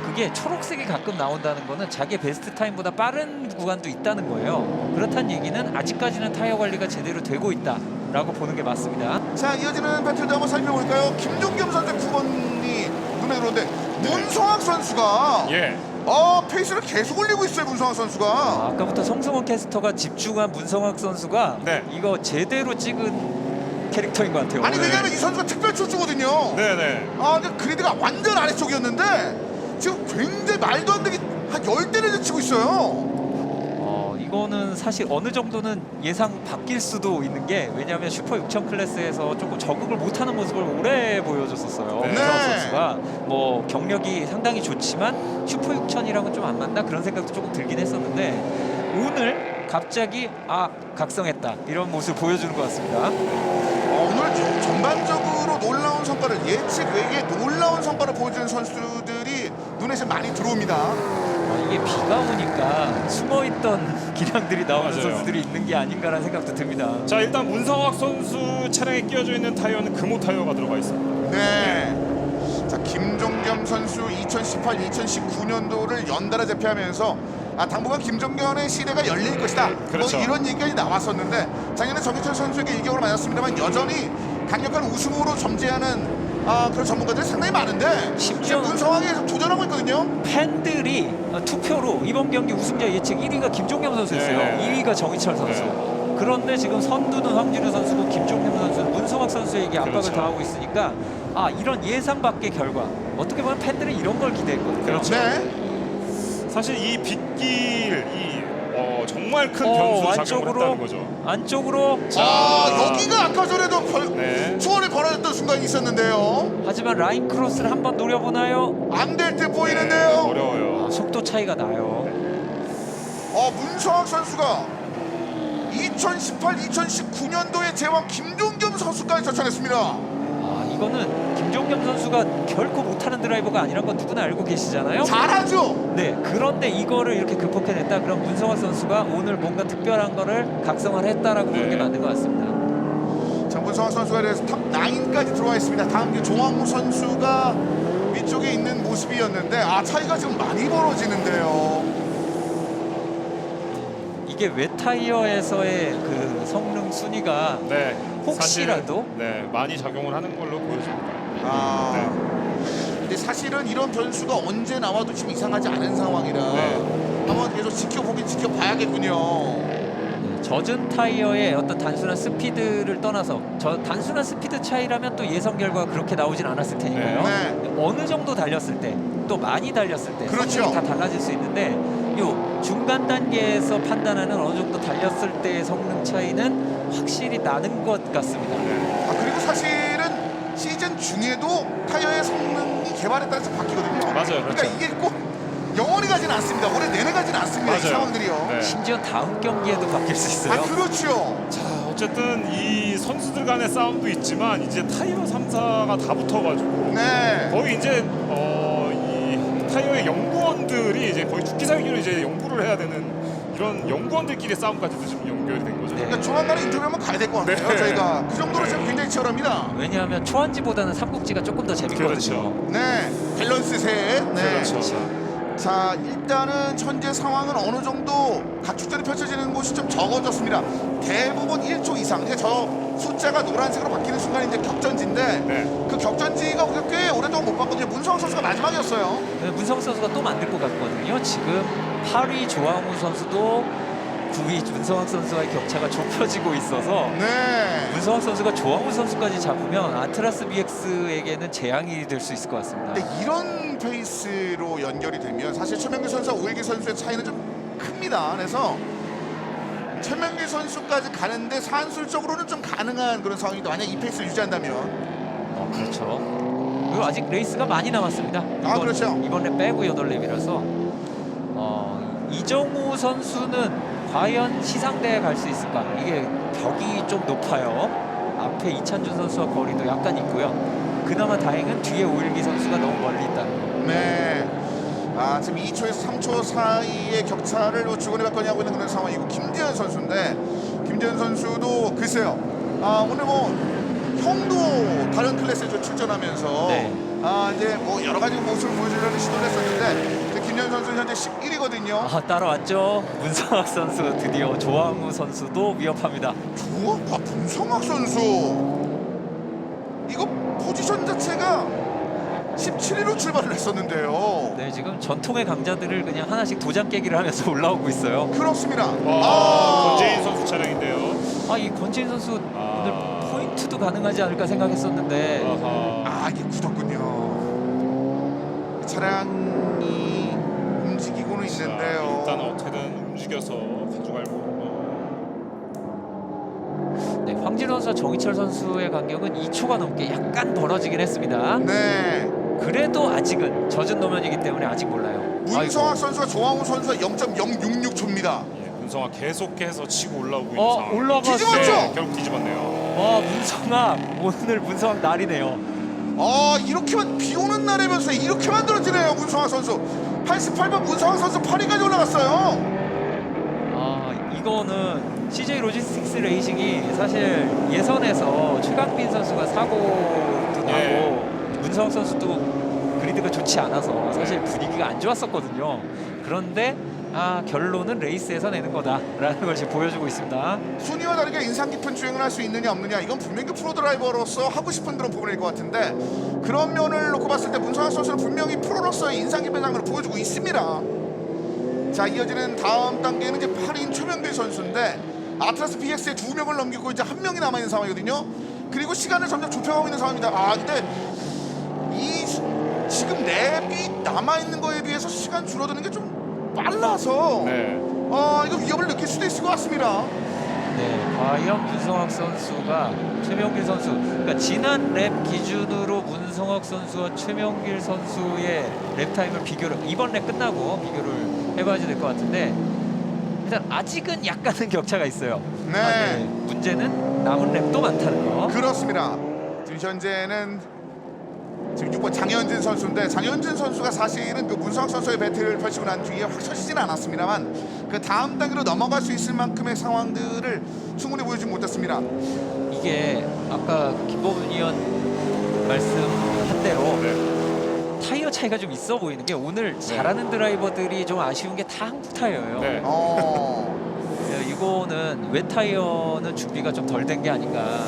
C: 그게 초록색이 가끔 나온다는 거는 자기의 베스트 타임보다 빠른 구간도 있다는 거예요. 그렇다는 얘기는 아직까지는 타이어 관리가 제대로 되고 있다라고 보는 게 맞습니다.
A: 자, 이어지는 배틀도 한번 살펴볼까요? 김종겸 선수 9번이 눈에 들어오는데 문성학 선수가
D: 예.
A: 페이스를 계속 올리고 있어요. 문성학 선수가.
C: 아까부터 성승원 캐스터가 집중한 문성학 선수가
D: 네.
C: 이거 제대로 찍은 캐릭터인 것 같아요.
A: 아니
C: 오늘.
A: 왜냐면 이 선수가 특별 출주거든요.
D: 네네.
A: 근데 그리드가 완전 아래쪽이었는데 지금 굉장히 말도 안 되게 한 10대를 치고 있어요.
C: 이거는 사실 어느 정도는 예상 바뀔 수도 있는 게 왜냐하면 슈퍼 6000 클래스에서 조금 적응을 못하는 모습을 오래 보여줬었어요.
D: 네.
C: 문성학 선수가 뭐 경력이 상당히 좋지만 슈퍼 6000이랑은 좀 안 맞나 그런 생각도 조금 들긴 했었는데 오늘 갑자기 각성했다 이런 모습 보여주는 것 같습니다.
A: 오늘 전반적으로 놀라운 성과를 예측 외에 놀라운 성과를 보여주는 선수들이 눈에 좀 많이 들어옵니다.
C: 이게 비가 오니까 숨어있던 기량들이 나오는
D: 맞아요.
C: 선수들이 있는 게 아닌가라는 생각도 듭니다.
D: 자, 일단 문성학 선수 차량에 끼워져 있는 타이어는 금호 타이어가 들어가 있습니다.
A: 네. 자, 김종겸 선수 2018, 2019년도를 연달아 제패하면서 당분간 김종겸의 시대가 열릴 것이다.
D: 그렇죠.
A: 뭐 이런 얘기까지 나왔었는데 작년에 정희철 선수에게 일격으로 맞았습니다만 여전히 강력한 우승으로 점지하는 그런 전문가들이 상당히 많은데
C: 심지어
A: 지금 문성학에 도전하고 있거든요.
C: 팬들이 투표로 이번 경기 우승자 예측 1위가 김종겸 선수였어요.
D: 네.
C: 2위가 정희철 선수. 그런데 지금 선두는 황진우 선수고 김종겸 선수는 문성학 선수에게 압박을
D: 그렇죠.
C: 당하고 있으니까 이런 예상 밖의 결과 어떻게 보면 팬들은 이런 걸 기대했거든요.
D: 그렇죠.
A: 네.
D: 사실 이 빗길 정말 큰 변수로 작용을 했다는 거죠.
C: 안쪽으로
A: 여기가 아까 전에도
D: 네.
A: 추월이 벌어졌던 순간이 있었는데요.
C: 하지만 라인 크로스를 한번 노려보나요?
A: 안 될 듯 보이는데요.
D: 어려워요.
C: 속도 차이가 나요.
A: 문성학 선수가 2018, 2019년도에 제왕 김종겸 선수까지 쫓아냈습니다.
C: 이거는 김종겸 선수가 결코 못하는 드라이버가 아니란 건 누구나 알고 계시잖아요.
A: 잘하죠.
C: 네, 그런데 이거를 이렇게 극복해냈다. 그럼 문성학 선수가 오늘 뭔가 특별한 거를 각성을 했다라고 보는 게 맞는 것 같습니다.
A: 자, 문성학 선수가 그래서 탑 9까지 들어와 있습니다. 다음 게 조항우 선수가 위쪽에 있는 모습이었는데 차이가 지금 많이 벌어지는데요.
C: 이게 웨타이어에서의 그 성능 순위가
D: 네.
C: 혹시라도
D: 사실, 네, 많이 작용을 하는 걸로 보여집니다.
A: 아, 근데 사실은 이런 변수가 언제 나와도 지금 이상하지 않은 상황이라 한번 계속 지켜봐야겠군요.
C: 젖은 타이어의 어떤 단순한 스피드를 떠나서 단순한 스피드 차이라면 또 예상 결과가 그렇게 나오진 않았을 테니까요.
A: 네.
C: 어느 정도 달렸을 때 또 많이 달렸을 때
A: 그렇죠.
C: 성능이 다 달라질 수 있는데 요 중간 단계에서 판단하는 어느 정도 달렸을 때의 성능 차이는 확실히 나는 것 같습니다.
A: 그리고 사실은 시즌 중에도 타이어의 성능이 개발에 따라서 바뀌거든요.
D: 맞아요,
A: 그러니까
D: 그렇죠.
A: 이게 꼭 영원히 가지는 않습니다. 올해 내내 가지는 않습니다. 이
D: 맞아요.
A: 상황들이요.
D: 네.
C: 심지어 다음 경기에도 바뀔 수 있어요.
A: 그렇죠.
D: 자, 어쨌든 이 선수들 간의 싸움도 있지만 이제 타이어 3사가 다 붙어가지고
A: 네.
D: 거의 이제 이 타이어의 연구원들이 이제 거의 죽기 살기로 이제 연구를 해야 되는 이런 연구원들끼리의 싸움까지도 지금 연결이 된 거죠.
C: 네.
A: 그러니까 조만간에 인터뷰 한번 가야 될 것 같아요.
D: 네.
A: 저희가 그 정도로 지금 굉장히 치열합니다.
C: 왜냐하면 초안지보다는 삼국지가 조금 더 재밌거든요.
D: 그렇죠.
A: 네. 밸런스 셋. 네.
D: 그렇죠.
A: 자, 일단은 현재 상황은 어느 정도 각축전이 펼쳐지는 곳이 좀 적어졌습니다. 대부분 1초 이상. 이제 저 숫자가 노란색으로 바뀌는 순간이 이제 격전지인데
D: 네.
A: 그 격전지가 우리가 꽤 오랫동안 못 봤거든요. 문성학 선수가 마지막이었어요.
C: 네, 문성 선수가 또 만들 것 같거든요. 지금 8위 조항우 선수도 9위 문성학 선수와의 격차가 좁혀지고 있어서
A: 네.
C: 문성학 선수가 조항우 선수까지 잡으면 아트라스 BX에게는 재앙이 될 수 있을 것 같습니다.
A: 근데 이런 페이스로 연결이 되면 사실 최명규 선수와 오일기 선수의 차이는 좀 큽니다. 그래서 최명규 선수까지 가는데 산술적으로는 좀 가능한 그런 상황입니다. 만약 이 페이스를 유지한다면.
C: 그렇죠. 그리고 아직 레이스가 많이 남았습니다.
A: 그렇죠.
C: 이번에 빼고 8랩이라서 이정우 선수는 과연 시상대에 갈 수 있을까? 이게 벽이 좀 높아요. 앞에 이찬준 선수와 거리도 약간 있고요. 그나마 다행은 뒤에 오일기 선수가 너무 멀리 있다는 거.
A: 네. 지금 2초에서 3초 사이의 격차를 주거니받거니 하고 있는 그런 상황이고 김재현 선수인데 김재현 선수도 글쎄요. 오늘 뭐 형도 다른 클래스에 출전하면서
C: 네.
A: 이제 뭐 여러 가지 모습을 보여주려는 시도를 했었는데 김재현 선수는 현재 11위거든요.
C: 따라왔죠. 문성학 선수 드디어 조항우 선수도 위협합니다.
A: 문성학 선수 이거 포지션 자체가 17위로 출발을 했었는데요.
C: 네, 지금 전통의 강자들을 그냥 하나씩 도장 깨기를 하면서 올라오고 있어요.
A: 그렇습니다.
D: 권재인 선수 차량인데요.
C: 이 권재인 선수 오늘 포인트도 가능하지 않을까 생각했었는데
A: 이게 굳었군요. 차량이 움직이고는 있는데요.
D: 일단 어떻게든 움직여서 가져가려고.
C: 네, 황진호 선수와 정희철 선수의 간격은 2초가 넘게 약간 벌어지긴 했습니다.
A: 네.
C: 그래도 아직은 젖은 노면이기 때문에 아직 몰라요.
A: 문성학 선수가 조항우 선수가 0.066초입니다.
D: 문성아 계속해서 치고 올라오고 있는 상황.
C: 올라갔어요.
A: 뒤집었죠?
D: 네, 결국 뒤집었네요.
C: 문성학 오늘 문성학 날이네요.
A: 이렇게만 비 오는 날이면서 이렇게 만들어지네요. 문성학 선수 88번 문성학 선수 8위까지 올라갔어요.
C: 이거는 CJ 로지스틱스 레이싱이 사실 예선에서 최강빈 선수가 사고도 나고 문성학 선수도 그리드가 좋지 않아서 사실 분위기가 안 좋았었거든요. 그런데 결론은 레이스에서 내는 거다라는 것이 보여주고 있습니다.
A: 순위와 다르게 인상 깊은 주행을 할 수 있느냐 없느냐 이건 분명히 프로 드라이버로서 하고 싶은 그런 부분일 것 같은데 그런 면을 놓고 봤을 때 문성학 선수는 분명히 프로로서의 인상 깊은 장면을 보여주고 있습니다. 자, 이어지는 다음 단계는 이제 8인 최명길 선수인데 아트라스 BX에 2명을 넘기고 이제 1명이 남아있는 상황이거든요. 그리고 시간을 점점 좁혀가고 있는 상황입니다. 근데 지금 랩이 남아있는 거에 비해서 시간 줄어드는 게 좀 빨라서 이거 위협을 느낄 수도 있을 것 같습니다.
C: 네, 과연 문성학 선수가 최명길 선수, 그러니까 지난 랩 기준으로 문성학 선수와 최명길 선수의 랩 타임을 비교를 이번 랩 끝나고 비교를 해봐야 될 것 같은데 일단 아직은 약간은 격차가 있어요.
A: 네.
C: 문제는 남은 랩도 많다는 거.
A: 그렇습니다. 지금 현재는 지금 6번 장현진 선수인데 장현진 선수가 사실은 그 문성학 선수의 배틀을 펼치고 난 뒤에 확 쳐지진 않았습니다만 그 다음 단계로 넘어갈 수 있을 만큼의 상황들을 충분히 보여주지 못했습니다.
C: 이게 아까 김범은 위원 말씀한 대로
D: 네.
C: 타이어 차이가 좀 있어 보이는 게 오늘 잘하는 드라이버들이 좀 아쉬운 게 다 한국 타이어예요.
D: 네.
C: 네, 이거는 웨 타이어는 준비가 좀 덜 된 게 아닌가.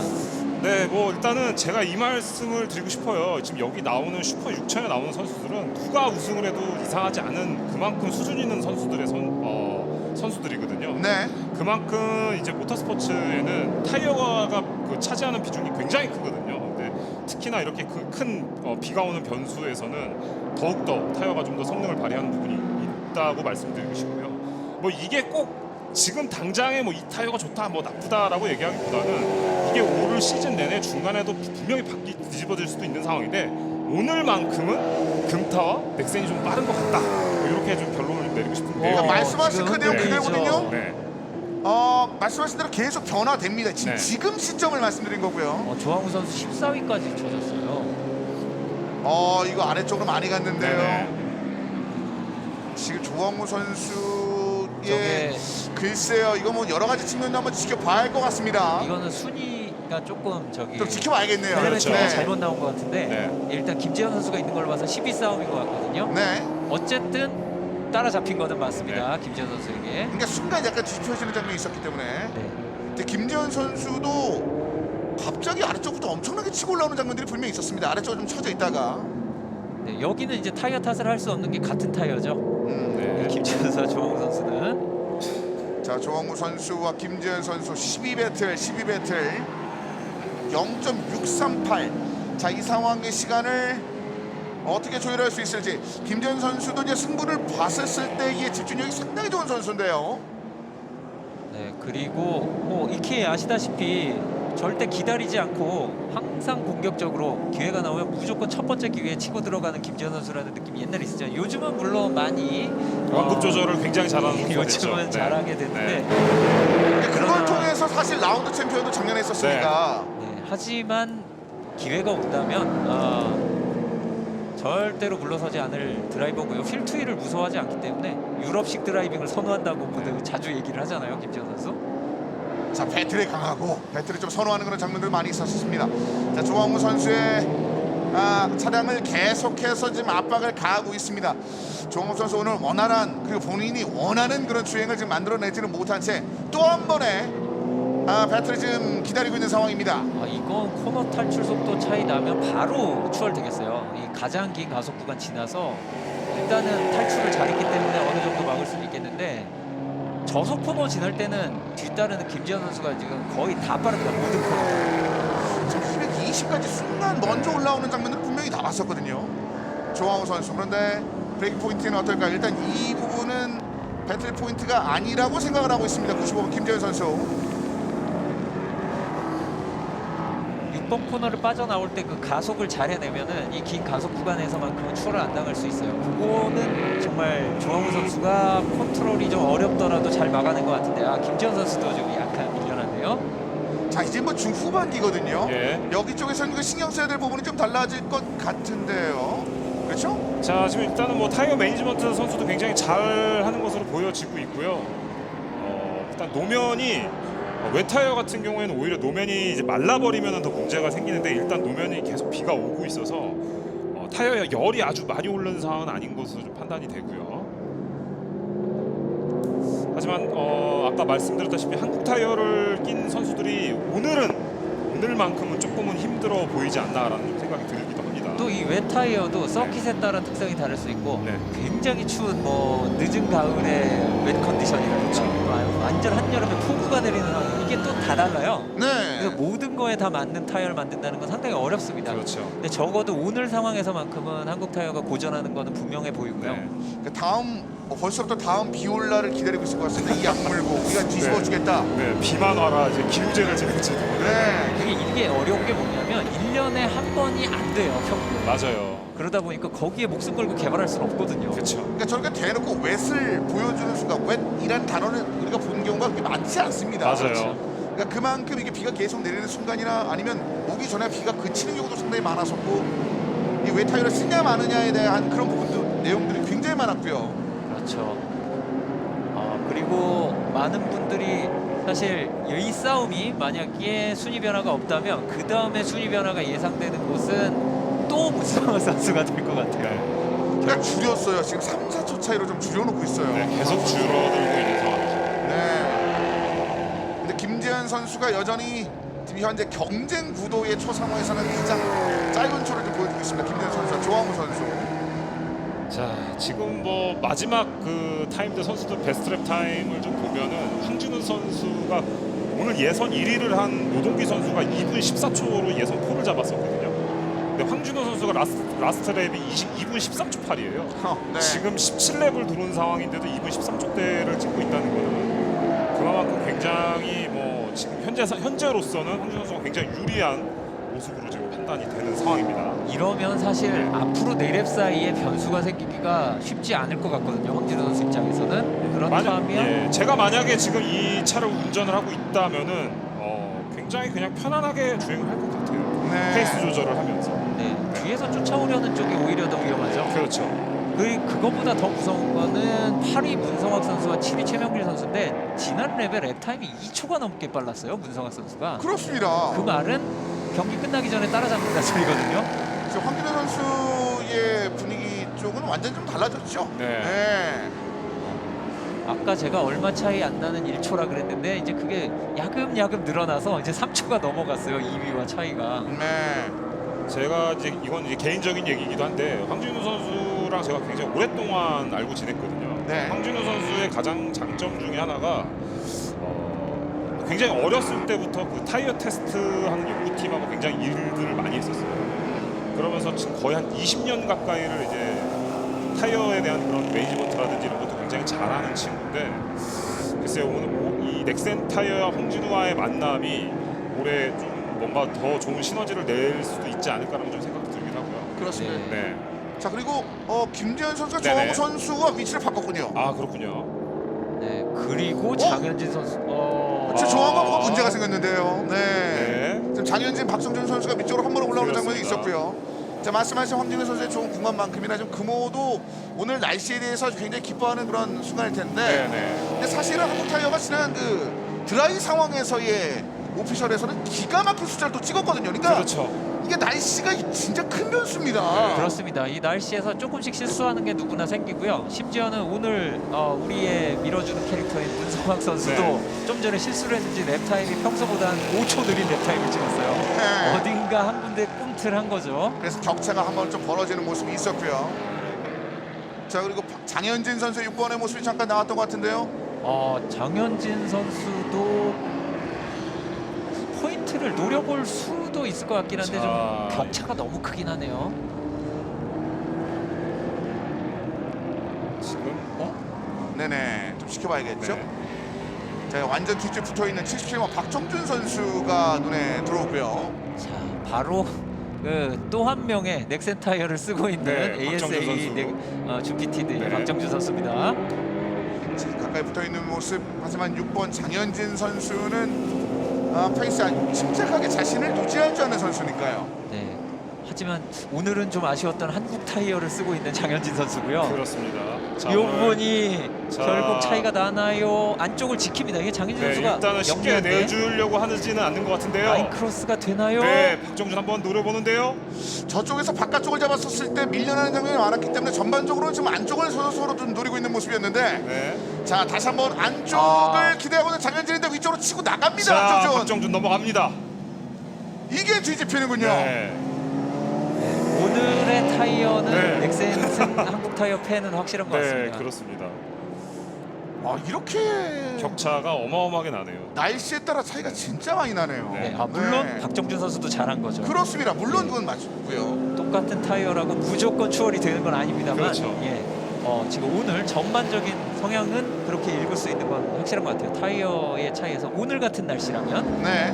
D: 네, 뭐 일단은 제가 이 말씀을 드리고 싶어요. 지금 여기 나오는 슈퍼 6천에 나오는 선수들은 누가 우승을 해도 이상하지 않은 그만큼 수준 있는 선수들의 선수들이거든요.
A: 네.
D: 그만큼 이제 모터스포츠에는 타이어가 그 차지하는 비중이 굉장히 크거든요. 근데 특히나 이렇게 그 큰 비가 오는 변수에서는 더욱더 타이어가 좀 더 성능을 발휘하는 부분이 있다고 말씀드리고 싶고요. 뭐 이게 꼭 지금 당장에 뭐 이 타이어가 좋다 뭐 나쁘다라고 얘기하기보다는 이게 올 시즌 내내 중간에도 분명히 뒤집어질 수도 있는 상황인데 오늘만큼은 금타와 넥센이 좀 빠른 것 같다 뭐 이렇게 좀 결론을 내리고 싶은데요.
A: 그러니까 말씀하신 그 내용
C: 지금은
A: 그대로거든요.
D: 네.
A: 말씀하신 대로 계속 변화됩니다. 지금,
D: 네.
A: 지금 시점을 말씀드린 거고요.
C: 조항우 선수 14위까지 쳐졌어요.
A: 이거 아래쪽으로 많이 갔는데요.
D: 네네.
A: 지금 조항우 선수의
C: 저게
A: 글쎄요, 이거 뭐 여러 가지 측면도 한번 지켜봐야 할 것 같습니다.
C: 이거는 순위가 조금 저기
A: 좀 지켜봐야겠네요.
C: 엘리멘트가
D: 그렇죠.
C: 잘못 나온 것 같은데
D: 네.
C: 일단 김재현 선수가 있는 걸로 봐서 10위 싸움인 것 같거든요.
A: 네.
C: 어쨌든 따라잡힌 거는 맞습니다. 김재현 선수에게.
A: 그러니까 순간 약간 뒤집혀지는 장면이 있었기 때문에.
C: 네.
A: 근데 김재현 선수도 갑자기 아래쪽부터 엄청나게 치고 올라오는 장면들이 분명히 있었습니다. 아래쪽으로 좀 쳐져 있다가.
C: 네, 여기는 이제 타이어 탓을 할 수 없는 게 같은 타이어죠.
D: 네.
C: 김재현 선수와 조항우 선수는.
A: 자, 조항우 선수와 김재현 선수 12배틀 0.638. 자, 이 상황의 시간을 어떻게 조율할 수 있을지. 김재현 선수도 이제 승부를 봤을 때의 집중력이 상당히 좋은 선수인데요.
C: 네, 그리고 뭐 익히 아시다시피 절대 기다리지 않고 항상 공격적으로 기회가 나오면 무조건 첫 번째 기회에 치고 들어가는 김재현 선수라는 느낌이 옛날에 있었잖아요. 요즘은 물론 많이
D: 완급 조절을 굉장히 잘하는 선수가 됐죠.
C: 요즘은
D: 네.
C: 잘하게 됐는데
A: 그걸
C: 그러나-
A: 통해서 사실 라운드 챔피언도 작년에 했었으니까.
C: 네, 하지만 기회가 온다면 절대로 물러서지 않을 드라이버고요. 휠트위를 무서워하지 않기 때문에 유럽식 드라이빙을 선호한다고 모두 자주 얘기를 하잖아요. 김재현 선수.
A: 자, 배틀에 강하고 배틀을 좀 선호하는 그런 장면들 많이 있었습니다. 자, 조항우 선수의 차량을 계속해서 지금 압박을 가하고 있습니다. 조항우 선수 오늘 원활한 그리고 본인이 원하는 그런 주행을 지금 만들어내지는 못한 채 또 한 번의 배틀을 지금 기다리고 있는 상황입니다.
C: 이건 코너 탈출 속도 차이 나면 바로 추월되겠어요. 이 가장 긴 가속 구간 지나서 일단은 탈출을 잘했기 때문에 어느 정도 막을 수는 있겠는데 저속 코너 지날 때는 뒤따르는 김재현 선수가 지금 거의 다 빠릅니다. 모든 코너.
A: 지금 220까지 순간 먼저 올라오는 장면을 분명히 다 봤었거든요. 조항우 선수. 그런데 브레이크 포인트는 어떨까? 일단 이 부분은 배틀 포인트가 아니라고 생각을 하고 있습니다. 95번 김재현 선수.
C: 6번 코너를 빠져나올 때 그 가속을 잘 해내면은 이 긴 가속 구간에서만큼은 추월을 안 당할 수 있어요. 그거는 정말 조항우 선수가 컨트롤이 좀 어렵더라도 잘 막아낸 것 같은데 김재현 선수도 좀 약간 밀려났네요.
A: 자, 이제 뭐 중후반기거든요.
D: 예.
A: 여기 쪽에서는 그 신경 써야 될 부분이 좀 달라질 것 같은데요. 그렇죠?
D: 자, 지금 일단은 뭐 타이어 매니지먼트 선수도 굉장히 잘 하는 것으로 보여지고 있고요. 일단 노면이 웨 타이어 같은 경우에는 오히려 노면이 이제 말라버리면 더 문제가 생기는데 일단 노면이 계속 비가 오고 있어서 타이어에 열이 아주 많이 오르는 상황은 아닌 것으로 좀 판단이 되고요. 하지만 아까 말씀드렸다시피 한국 타이어를 낀 선수들이 오늘만큼은 조금은 힘들어 보이지 않나라는 생각이 들기도 합니다.
C: 또 이 웨 타이어도 서킷에 따라 특성이 다를 수 있고
D: 네.
C: 굉장히 추운 뭐 늦은 가을에 웨 컨디션이라든가 완전 한여름에 폭우가 내리는 상황 이게 또 다 달라요.
A: 네.
C: 그래서 모든 거에 다 맞는 타이어를 만든다는 건 상당히 어렵습니다.
D: 그렇죠.
C: 근데 적어도 오늘 상황에서만큼은 한국 타이어가 고전하는 거는 분명해 보이고요.
D: 네.
A: 그 다음 벌써부터 다음 비올라를 기다리고 있을 것 같습니다. 이 약물고 우리가 뒤집어주겠다.
D: 네, 비만 와라 이제 기우제를 제공지.
A: 네.
C: 이게 어려운 게 뭐냐면 1년에 한 번이 안 돼요, 평균.
D: 맞아요.
C: 그러다 보니까 거기에 목숨 걸고 개발할 수는 없거든요.
D: 그렇죠.
A: 그러니까 저렇게 대놓고 웻을 보여주는 순간 웻이란 단어는 우리가 본 경우가 그렇게 많지 않습니다.
D: 맞아요.
A: 그러니까 그만큼 이게 비가 계속 내리는 순간이나 아니면 오기 전에 비가 그치는 경우도 상당히 많았었고 이 웻 타이어를 쓰냐 마느냐에 대한 그런 부분도 내용들이 굉장히 많았고요.
C: 그렇죠. 그리고 많은 분들이 사실 이 싸움이 만약에 순위 변화가 없다면 그 다음에 순위 변화가 예상되는 곳은 또 문성호 선수가 될 것 같아요.
A: 그러니까 줄였어요. 지금 3, 4초 차이로 좀 줄여놓고 있어요.
D: 네, 계속 줄어들고 있는 상황이죠.
A: 네. 근데 김재현 선수가 여전히 지금 현재 경쟁 구도의 초상화에서는 가장 짧은 초를 좀 보여주고 있습니다. 김재현 선수와 조항우 선수.
D: 자, 지금 뭐 마지막 그 타임들 선수들 베스트랩 타임을 좀 보면은 황진우 선수가 오늘 예선 1위를 한 노동기 선수가 2분 14초로 예선 4를 잡았었거든요. 근데 황진우 선수가 라스트 랩이 22분 13초 8이에요.
A: 네.
D: 지금 17랩을 들어온 상황인데도 2분 13초대를 찍고 있다는 거는 그만큼 굉장히 뭐 지금 현재로서는 황진우 선수가 굉장히 유리한 모습으로 지금 판단이 되는 상황입니다.
C: 이러면 사실 앞으로 4랩 사이에 변수가 생기기가 쉽지 않을 것 같거든요. 황진우 선수 입장에서는. 그렇다면
D: 예, 제가 만약에 지금 이 차를 운전을 하고 있다면은 굉장히 그냥 편안하게 주행을 할 것 같아요.
A: 네.
D: 페이스 조절을 하면서.
C: 네, 뒤에서 쫓아오려는 쪽이 오히려 더 위험하죠.
D: 그렇죠.
C: 그거보다 더 무서운 거는 8위 문성학 선수와 7위 최명길 선수인데 지난 랩의 랩 타임이 2초가 넘게 빨랐어요. 문성학 선수가.
A: 그렇습니다.
C: 그 말은 경기 끝나기 전에 따라잡는다 소리거든요.
A: 지금 황진우 선수의 분위기 쪽은 완전 좀 달라졌죠.
D: 네.
C: 아까 제가 얼마 차이 안 나는 1초라 그랬는데 이제 그게 야금야금 늘어나서 이제 3초가 넘어갔어요. 2위와 차이가.
A: 네.
D: 제가 이건 이제 개인적인 얘기이기도 한데 황진우 선수랑 제가 굉장히 오랫동안 알고 지냈거든요.
A: 네.
D: 황진우 선수의 가장 장점 중에 하나가 굉장히 어렸을 때부터 그 타이어 테스트하는 연구팀하고 굉장히 일들을 많이 했었어요. 그러면서 지금 거의 한 20년 가까이를 이제 타이어에 대한 그런 매니지먼트라든지 이런 것도 굉장히 잘하는 친구인데 글쎄요 오늘 이 넥센 타이어와 황진우와의 만남이 올해 좀 뭔가 더 좋은 시너지를 낼 수도 있지 않을까라는 좀 생각이 들긴 하고요.
A: 그렇습니다.
C: 네.
D: 네.
A: 자 그리고 김재현 선수가
D: 네네.
A: 조항우 선수와 위치를 바꿨군요.
D: 아 그렇군요.
C: 네, 그리고 장현진 선수.
A: 지금 조항우가 뭐가 문제가 생겼는데요. 네.
D: 네.
A: 지금 장현진, 박성준 선수가 밑쪽으로 한 번에 올라오는 장면이
D: 그렇습니다.
A: 있었고요. 자 말씀하신 황진우 선수의 좋은 궁합만큼이나 좀 금호도 오늘 날씨에 대해서 굉장히 기뻐하는 그런 순간일 텐데.
D: 네네.
A: 근데 사실은 한국 타이어가 지난 그 드라이 상황에서의 오피셜에서는 기가 막힌 숫자를 또 찍었거든요. 그러니까
D: 그렇죠.
A: 이게 날씨가 진짜 큰 변수입니다.
C: 그렇습니다. 이 날씨에서 조금씩 실수하는 게 누구나 생기고요. 심지어는 오늘 우리의 밀어주는 캐릭터인 문성학 선수도
D: 네.
C: 좀 전에 실수를 했는지 랩 타임이 평소보다 한 5초 느린 랩 타임을 찍었어요.
A: 네.
C: 어딘가 한 군데 꿈틀한 거죠.
A: 그래서 격차가 한번 좀 벌어지는 모습이 있었고요. 자 그리고 장현진 선수의 6번의 모습이 잠깐 나왔던 것 같은데요.
C: 장현진 선수도 포인트를 노려볼 수도 있을 것 같긴 한데
D: 자,
C: 좀 격차가 너무 크긴 하네요.
D: 지금
A: 네네 좀 지켜봐야겠죠.
D: 네.
A: 자 완전 뒤쪽에 붙어있는 77번 박정준 선수가 눈에 들어오고요.
C: 자, 바로 또 한 명의 넥센 타이어를 쓰고 있는
D: 네, 박정준
C: ASA
D: 선수.
C: 주피티드
D: 네.
C: 박정준 선수입니다.
A: 자, 가까이 붙어있는 모습. 하지만 6번 장현진 선수는 페이스 아주 침착하게 자신을 유지하지 않는 선수니까요.
C: 네. 하지만 오늘은 좀 아쉬웠던 한국 타이어를 쓰고 있는 장현진 선수고요.
D: 그렇습니다. 자,
C: 이
D: 오늘
C: 부분이
D: 자.
C: 결국 차이가 나나요? 안쪽을 지킵니다. 이게 장현진
D: 네,
C: 선수가
D: 일단은 쉽게
C: 영리한데
D: 내주려고 하지는 않는 것 같은데요.
C: 라인 크로스가 되나요?
D: 네, 박정준 한번 노려보는데요.
A: 저쪽에서 바깥쪽을 잡았었을 때 밀려나는 장면이 많았기 때문에 전반적으로는 지금 안쪽을 서로 좀 노리고 있는 모습이었는데
D: 네.
A: 자 다시 한번 안쪽을 기대하고 있는 장현진인데 위쪽으로 치고 나갑니다.
D: 자,
A: 박정준.
D: 박정준 넘어갑니다.
A: 이게 뒤집히는군요.
D: 네.
C: 오늘의 타이어는
D: 네.
C: 넥센 한국 타이어 팬은 확실한 것
D: 네,
C: 같습니다.
D: 그렇습니다.
A: 이렇게
D: 격차가 어마어마하게 나네요.
A: 날씨에 따라 차이가 진짜 많이 나네요.
C: 네, 물론
A: 네.
C: 박정준 선수도 잘한 거죠.
A: 그렇습니다. 물론 그건 맞고요.
C: 똑같은 타이어라고 무조건 추월이 되는 건 아닙니다만
D: 그렇죠.
C: 예, 지금 오늘 전반적인 성향은 그렇게 읽을 수 있는 건 확실한 것 같아요. 타이어의 차이에서 오늘 같은 날씨라면
A: 네.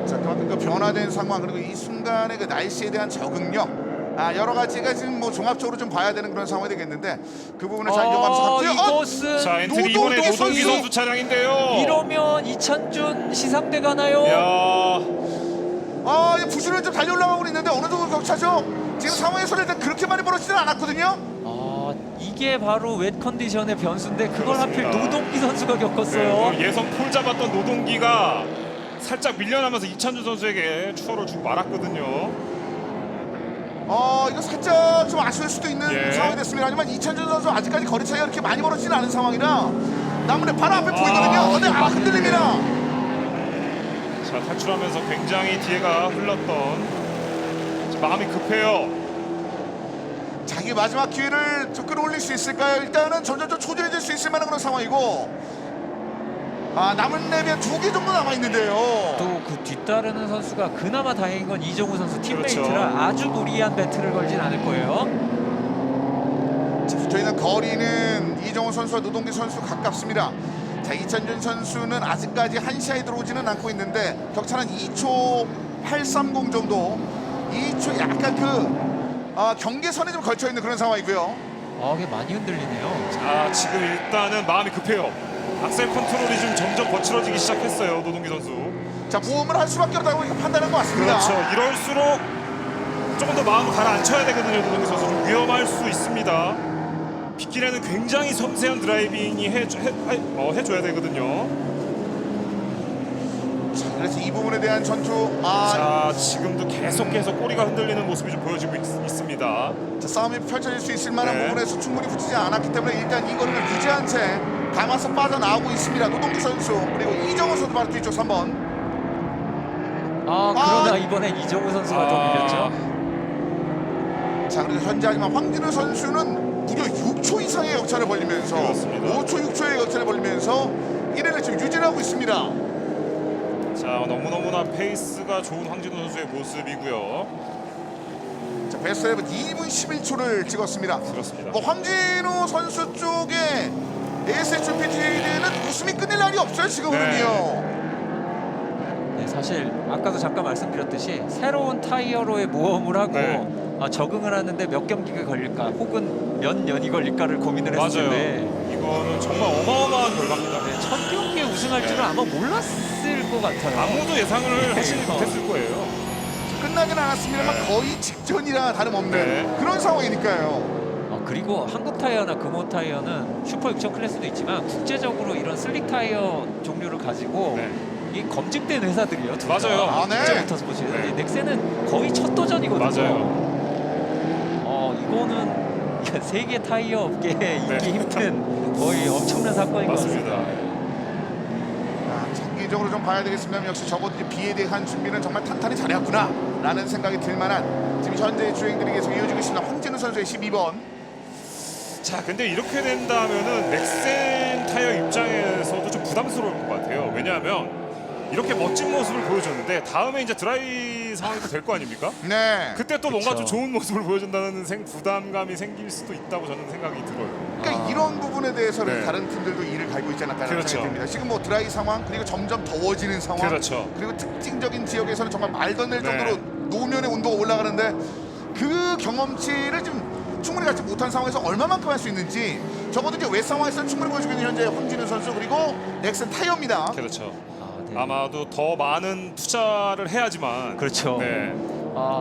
A: 자, 그만큼 그 변화된 상황 그리고 이 순간의 그 날씨에 대한 적응력 여러 가지가 지금 뭐 종합적으로 좀 봐야 되는 그런 상황이 되겠는데 그 부분을 잘 이용하면서 갔고요.
C: 이것은
D: 자, 엔트리 이번에
A: 노동기
D: 노동기
A: 선수.
D: 선수 차량인데요.
C: 이러면 이찬준 시상대 가나요?
D: 야,
A: 이 부실을 좀 달려 올라가고 있는데 어느 정도 격차죠? 지금 상황에서는 일단 그렇게 많이 벌어지지는 않았거든요.
C: 이게 바로 웻 컨디션의 변수인데 그걸
D: 그렇습니다.
C: 하필 노동기 선수가 겪었어요.
D: 네, 예선 폴 잡았던 노동기가 살짝 밀려나면서 이찬주 선수에게 추월을 주고 말았거든요.
A: 이거 살짝 좀 아쉬울 수도 있는
D: 예.
A: 상황이 됐습니다. 하지만 이찬준 선수 아직까지 거리 차이가 그렇게 많이 벌어지지는 않은 상황이라 남문의 바로 앞에 보이거든요. 근데 흔들립니다.
D: 자, 탈출하면서 굉장히 뒤에가 흘렀던 마음이 급해요.
A: 자기 마지막 기회를 좀 끌어올릴 수 있을까요? 일단은 점점 좀 초조해질 수 있을 만한 그런 상황이고 남은 랩이 2개 정도 남아있는데요.
C: 또 그 뒤따르는 선수가 그나마 다행인 건 이정우 선수 팀메이트라
D: 그렇죠.
C: 아주 무리한 배틀을 걸진 않을 거예요.
A: 자, 붙어있는 거리는 이정우 선수와 노동기 선수 가깝습니다. 자, 이찬준 선수는 아직까지 1시야에 들어오지는 않고 있는데 격차는 2초 830 정도 2초 약간 경계선에 좀 걸쳐있는 그런 상황이고요.
C: 이게 많이 흔들리네요.
D: 자, 지금 일단은 마음이 급해요. 악셀 컨트롤이 좀 점점 거칠어지기 시작했어요, 노동기 선수.
A: 자, 모험을 할 수밖에 없다고 판단한 것 같습니다.
D: 그렇죠. 이럴수록 조금 더 마음을 가라앉혀야 되거든요, 노동기 선수. 좀 위험할 수 있습니다. 빗길에는 굉장히 섬세한 드라이빙이 해줘야 되거든요.
A: 자, 그래서 이 부분에 대한 전투
D: 자, 지금도 계속 꼬리가 흔들리는 모습이 좀 보여지고 있습니다.
A: 자, 싸움이 펼쳐질 수 있을 만한
D: 네.
A: 부분에서 충분히 붙이지 않았기 때문에 일단 이 거리를 유지한 채 감아서 빠져나오고 있습니다. 노동기 선수 그리고 이정우 선수 바로 뒤쪽 3번.
C: 그러나 이번엔 이정우 선수가 더 밀렸죠.
A: 자, 그리고 현재 하지만 황진우 선수는 무려 6초 이상의 격차를 벌리면서
D: 그렇습니다.
A: 5초 6초의 격차를 벌리면서 1위를 지금 유지하고 있습니다.
D: 자, 너무너무나 페이스가 좋은 황진우 선수의 모습이고요.
A: 자, 베스트 랩은 2분 11초를 찍었습니다.
D: 그렇습니다.
A: 뭐 황진우 선수 쪽에 ASHPT는 웃음이 끊일 날이 없어요 지금
D: 네.
A: 흐름이요.
C: 네, 사실 아까도 잠깐 말씀드렸듯이 새로운 타이어로의 모험을 하고
D: 네.
C: 적응을 하는데 몇 경기가 걸릴까 혹은 몇 년이 걸릴까를 고민을 했을
D: 맞아요.
C: 텐데
D: 이거는 정말 어마어마한 결과입니다.
C: 첫 경기에 우승할 줄은 아마 몰랐을 것 같아요.
D: 아무도 예상을 하지 못했을 거예요.
A: 끝나진 않았습니다만
D: 네.
A: 거의 직전이라 다름없는
D: 네.
A: 그런 상황이니까요.
C: 그리고 한국 타이어나 금호 타이어는 슈퍼 6000 클래스도 있지만 국제적으로 이런 슬릭 타이어 종류를 가지고
D: 네.
C: 이 검증된 회사들이에요. 둘 다.
D: 맞아요.
A: 네.
C: 국제 모터스포츠.
D: 네.
C: 넥센은 거의 첫 도전이거든요.
D: 맞아요.
C: 이거는 세계 타이어 업계에
D: 네.
C: 있기 힘든 거의 엄청난 사건인 것
D: 맞습니다.
C: 같습니다.
A: 장기적으로 좀 봐야 되겠습니다. 역시 적어도 이제 비에 대한 준비는 정말 탄탄히 잘해왔구나 라는 생각이 들 만한 지금 현재 주행들이 계속 이어지고 있습니다. 황진우 선수의 12번.
D: 자, 근데 이렇게 된다면은 넥센 타이어 입장에서도 좀 부담스러울 것 같아요. 왜냐하면 이렇게 멋진 모습을 보여줬는데 다음에 이제 드라이 상황이 될 거 아닙니까?
A: 네.
D: 그때 또 뭔가 좀
C: 그쵸.
D: 좋은 모습을 보여준다는 부담감이 생길 수도 있다고 저는 생각이 들어요.
A: 그러니까 이런 부분에 대해서는
D: 네.
A: 다른 팀들도 일을 갈고 있지 않을까 라는
D: 그렇죠.
A: 생각이 듭니다. 지금 뭐 드라이 상황 그리고 점점 더워지는 상황
D: 그렇죠.
A: 그리고 특징적인 지역에서는 정말 말도 안 될
D: 네.
A: 정도로 노면의 온도가 올라가는데 그 경험치를 좀 충분히 갖지 못한 상황에서 얼마만큼 할 수 있는지 적어도 이제 외 상황에서는 충분히 보여주고 있는 현재 황진우 선수 그리고 넥슨 타이어입니다.
D: 그렇죠.
C: 네.
D: 아마도 더 많은 투자를 해야지만
C: 그렇죠.
D: 네.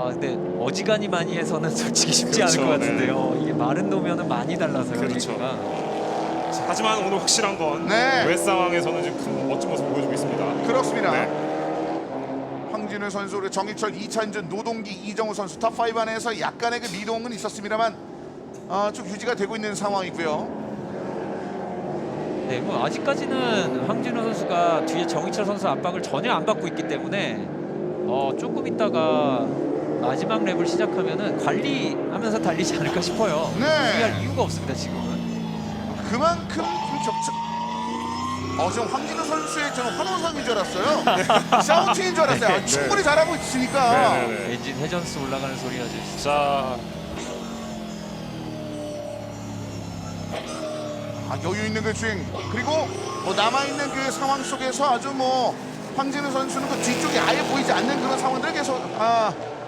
C: 근데 어지간히 많이 해서는 솔직히 쉽지
D: 그렇죠.
C: 않을 것 같은데요. 이게 마른 노면은 많이 달라서요.
D: 그렇죠.
C: 얘기가.
D: 하지만 오늘 확실한 건
A: 네.
D: 외 상황에서는 지금 큰 멋진 모습을 보여주고 있습니다.
A: 그렇습니다.
D: 네.
A: 황진우 선수, 그리고 정희철, 이찬준, 노동기, 이정우 선수 탑5 안에서 약간의 그 미동은 있었습니다만 쭉 유지가 되고 있는 상황이고요.
C: 네, 뭐 아직까지는 황진우 선수가 뒤에 정희철 선수 압박을 전혀 안 받고 있기 때문에 조금 있다가 마지막 랩을 시작하면은 관리하면서 달리지 않을까 싶어요.
A: 네.
C: 무리할 이유가 없습니다 지금은.
A: 그만큼 좀 격차. 지금 황진우 선수의 저는 환호성인 줄 알았어요. 샤우팅인 줄 알았어요.
D: 네.
A: 충분히 잘하고 있으니까.
D: 네, 네, 네.
C: 아, 엔진 회전수 올라가는 소리 아주.
D: 자,
A: 여유 있는 그 주행 그리고 남아 있는 그 상황 속에서 아주 황진우 선수는 그 뒤쪽이 아예 보이지 않는 그런 상황들을 계속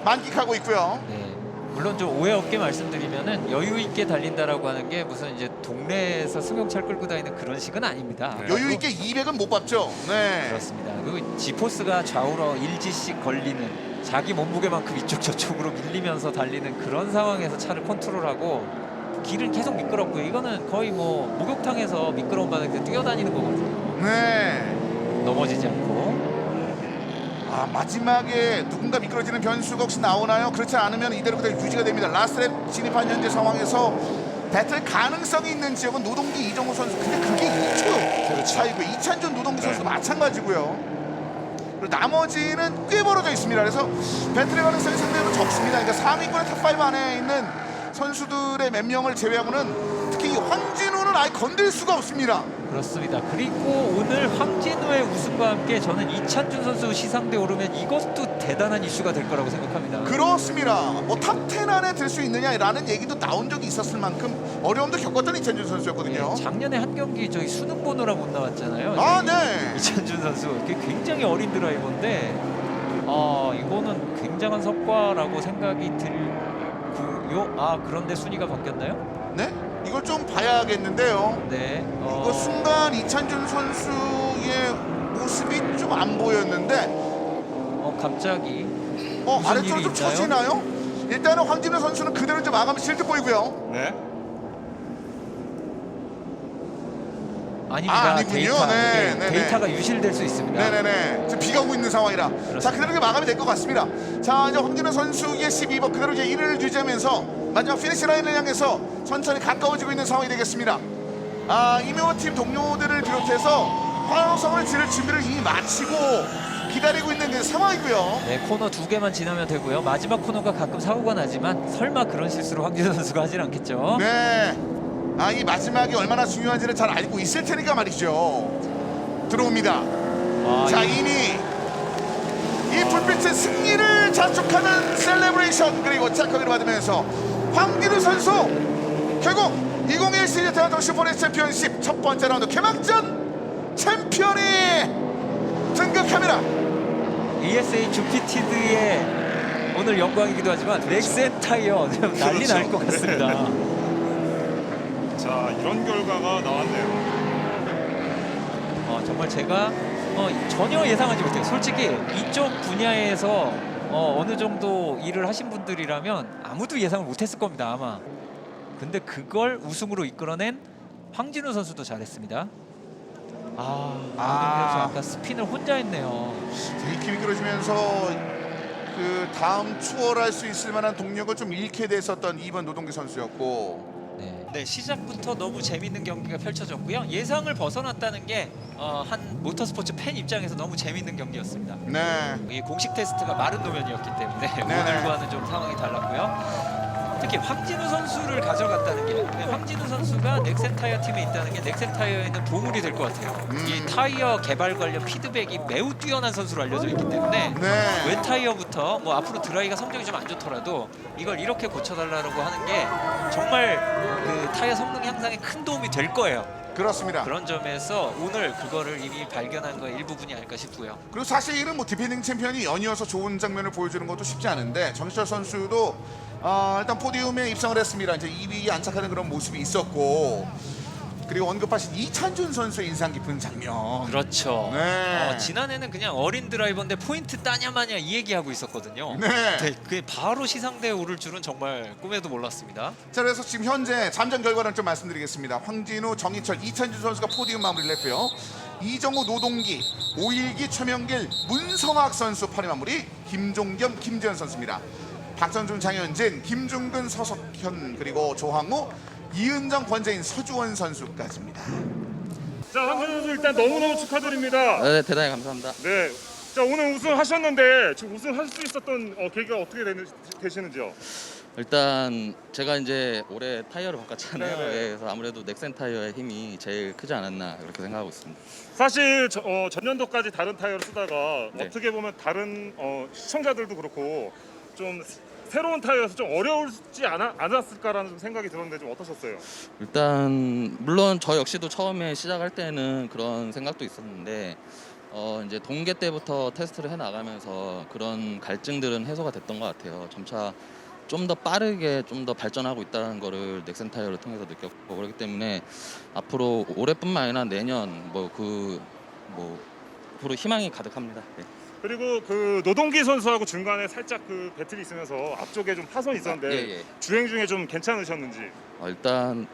A: 만끽하고 있고요.
C: 네. 물론 좀 오해 없게 말씀드리면은 여유 있게 달린다라고 하는 게 무슨 이제 동네에서 승용차를 끌고 다니는 그런 식은 아닙니다.
A: 여유 있게 200은 못 밟죠. 네.
C: 그렇습니다. 그리고 G포스가 좌우로 1G씩 걸리는 자기 몸무게만큼 이쪽 저쪽으로 밀리면서 달리는 그런 상황에서 차를 컨트롤하고 길은 계속 미끄럽고요. 이거는 거의 목욕탕에서 미끄러운 바닥에서 뛰어다니는 거거든요.
A: 네.
C: 넘어지지 않고.
A: 마지막에 누군가 미끄러지는 변수가 혹시 나오나요? 그렇지 않으면 이대로 그대로 유지가 됩니다. 라스트랩 진입한 현재 상황에서 배틀 가능성이 있는 지역은 노동기 이정우 선수. 근데 그게 2초 차이고요. 이찬준 노동기 선수도 마찬가지고요. 그리고 나머지는 꽤 벌어져 있습니다. 그래서 배틀의 가능성이 상대적으로 적습니다. 그러니까 3위권의 탑5 안에 있는 선수들의 몇 명을 제외하고는 특히 황진우는 아예 건들 수가 없습니다.
C: 그렇습니다. 그리고 오늘 황진우의 우승과 함께 저는 이찬준 선수 시상대에 오르면 이것도 대단한 이슈가 될 거라고 생각합니다.
A: 그렇습니다. 탑10 안에 들 수 있느냐라는 얘기도 나온 적이 있었을 만큼 어려움도 겪었던 이찬준 선수였거든요.
C: 예, 작년에 한 경기 저희 수능 보느라 못 나왔잖아요.
A: 네.
C: 이찬준 선수 굉장히 어린 드라이버인데 이거는 굉장한 성과라고 생각이 들고요. 그런데 순위가 바뀌었나요?
A: 네? 이걸 좀 봐야겠는데요.
C: 네.
A: 이거 순간 이찬준 선수의 모습이 좀 안 보였는데
C: 갑자기 무슨
A: 아래쪽으로
C: 일이
A: 좀
C: 있나요?
A: 처지나요? 일단은 황진우 선수는 그대로 좀 마감이 실 듯 보이고요.
D: 네.
C: 아닙니다.
A: 아니군요. 네.
C: 데이터가 유실될 수 있습니다.
A: 네네네. 지금 비가 오고 있는 상황이라. 자, 그대로 이렇게 마감이 될 것 같습니다. 자, 이제 황진우 선수의 12번 그대로 이제 1위를 유지하면서 마지막 피니시 라인을 향해서 천천히 가까워지고 있는 상황이 되겠습니다. 이명호 팀 동료들을 비롯해서 화성을 지를 준비를 이미 마치고 기다리고 있는 그 상황이고요.
C: 네, 코너 2개만 지나면 되고요. 마지막 코너가 가끔 사고가 나지만 설마 그런 실수를 황진우 선수가 하진 않겠죠?
A: 네. 이 마지막이 얼마나 중요한지를 잘 알고 있을 테니까 말이죠. 들어옵니다. 자, 이미 이 불빛의 승리를 자축하는 셀레브레이션 그리고 착하기를 받으면서 황진우 선수 결국 2021 시리즈 대한도시 슈퍼레이스 챔피언십 첫 번째 라운드 개막전 챔피언이 등극합니다.
C: ESA 주피티드의 오늘 영광이기도 하지만 넥센 타이어 난리 날 것 같습니다.
D: 자, 이런 결과가 나왔네요.
C: 정말 제가 전혀 예상하지 못해요. 솔직히 이쪽 분야에서 어느 정도 일을 하신 분들이라면 아무도 예상을 못했을 겁니다, 아마. 근데 그걸 우승으로 이끌어낸 황진우 선수도 잘했습니다. 아까 스핀을 혼자 했네요.
A: 이렇게 미끄러지면서 그 다음 추월할 수 있을 만한 동력을 좀 잃게 됐었던 2번 노동기 선수였고.
C: 네, 시작부터 너무 재밌는 경기가 펼쳐졌고요. 예상을 벗어났다는 게 한 모터스포츠 팬 입장에서 너무 재밌는 경기였습니다.
A: 네.
C: 이 공식 테스트가 마른 노면이었기 때문에
A: 네네.
C: 오늘과는 좀 상황이 달랐고요. 특히 황진우 선수를 가져갔다는 게 황진우 선수가 넥센 타이어 팀에 있다는 게 넥센 타이어에는 보물이 될 것 같아요. 이 타이어 개발 관련 피드백이 매우 뛰어난 선수로 알려져 있기 때문에
A: 네.
C: 웬 타이어부터 앞으로 드라이가 성적이 좀 안 좋더라도 이걸 이렇게 고쳐달라고 하는 게 정말 그 타이어 성능 향상에 큰 도움이 될 거예요.
A: 그렇습니다.
C: 그런 점에서 오늘 그거를 이미 발견한 거의 일부분이 아닐까 싶고요.
A: 그리고 사실은 디펜딩 챔피언이 연이어서 좋은 장면을 보여주는 것도 쉽지 않은데 정철 선수도 일단 포디움에 입성을 했습니다. 이제 2위에 안착하는 그런 모습이 있었고 그리고 언급하신 이찬준 선수의 인상 깊은 장면.
C: 그렇죠.
A: 네.
C: 지난해는 그냥 어린 드라이버인데 포인트 따냐 마냐 이 얘기하고 있었거든요.
A: 네.
C: 그게 바로 시상대에 오를 줄은 정말 꿈에도 몰랐습니다.
A: 자, 그래서 지금 현재 잠정 결과를 좀 말씀드리겠습니다. 황진우, 정희철, 이찬준 선수가 포디움 마무리를 했고요. 이정우, 노동기, 오일기, 최명길, 문성학 선수 8위 마무리, 김종겸, 김재현 선수입니다. 박선준, 장현진, 김중근, 서석현 그리고 조항우, 이은정, 권재인, 서주원 선수까지입니다.
D: 자, 황진우 선수 일단 너무너무 축하드립니다.
E: 네, 대단히 감사합니다.
D: 네. 자, 오늘 우승하셨는데 지금 우승할 수 있었던 계기가 어떻게 되시는지요?
E: 일단 제가 이제 올해 타이어를 바꿨잖아요.
D: 네.
E: 예, 그래서 아무래도 넥센 타이어의 힘이 제일 크지 않았나 그렇게 생각하고 있습니다.
D: 사실 전년도까지 다른 타이어를 쓰다가
E: 네.
D: 어떻게 보면 다른 시청자들도 그렇고 좀 새로운 타이어여서 좀 어려울지 않았을까라는 좀 생각이 들었는데 좀 어떠셨어요?
E: 일단 물론 저 역시도 처음에 시작할 때는 그런 생각도 있었는데 이제 동계 때부터 테스트를 해 나가면서 그런 갈증들은 해소가 됐던 것 같아요. 점차 좀 더 빠르게 좀 더 발전하고 있다는 거를 넥센 타이어를 통해서 느꼈고 그렇기 때문에 앞으로 올해뿐만 아니라 내년 앞으로 희망이 가득합니다. 네.
D: 그리고 그 노동기 선수하고 중간에 살짝 그 배틀이 있으면서 앞쪽에 좀 파손이 있었는데
E: 예.
D: 주행 중에 좀 괜찮으셨는지.
E: 일단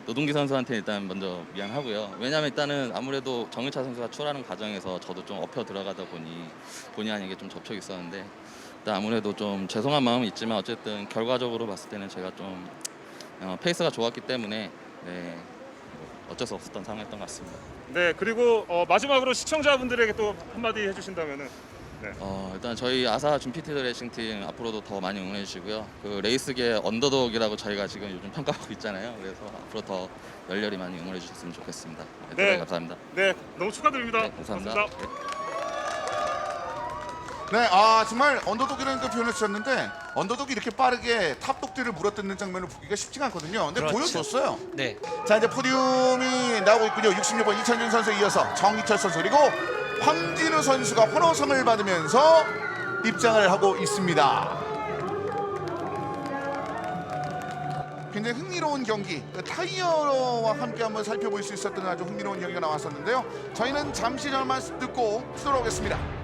E: 노동기 선수한테 일단 먼저 미안하고요. 왜냐하면 일단은 아무래도 정유차 선수가 출하는 과정에서 저도 좀 엎혀 들어가다 보니 본의 아니게 좀 접촉이 있었는데 일단 아무래도 좀 죄송한 마음은 있지만 어쨌든 결과적으로 봤을 때는 제가 좀 페이스가 좋았기 때문에 네, 어쩔 수 없었던 상황이었던 것 같습니다.
D: 네, 그리고 마지막으로 시청자분들에게 또 한마디 해주신다면은. 네.
E: 일단 저희 아사 준피트 레이싱팀 앞으로도 더 많이 응원해 주시고요. 그 레이스계 언더독이라고 저희가 지금 요즘 평가하고 있잖아요. 그래서 앞으로 더 열렬히 많이 응원해 주셨으면 좋겠습니다. 네, 대단히 감사합니다.
D: 네, 너무 축하드립니다.
E: 네, 감사합니다. 네.
A: 네, 정말 언더독이라는 그 표현을 쓰셨는데 언더독이 이렇게 빠르게 탑독들을 물어뜯는 장면을 보기가 쉽지가 않거든요. 근데
C: 그렇죠.
A: 보여줬어요.
C: 네.
A: 자, 이제 포디움이 나오고 있군요. 66번 이찬준 선수에 이어서 정희철 선수 그리고 황진우 선수가 환호성을 받으면서 입장을 하고 있습니다. 굉장히 흥미로운 경기, 타이어와 함께 한번 살펴볼 수 있었던 아주 흥미로운 경기가 나왔었는데요. 저희는 잠시 전만 듣고 돌아오겠습니다.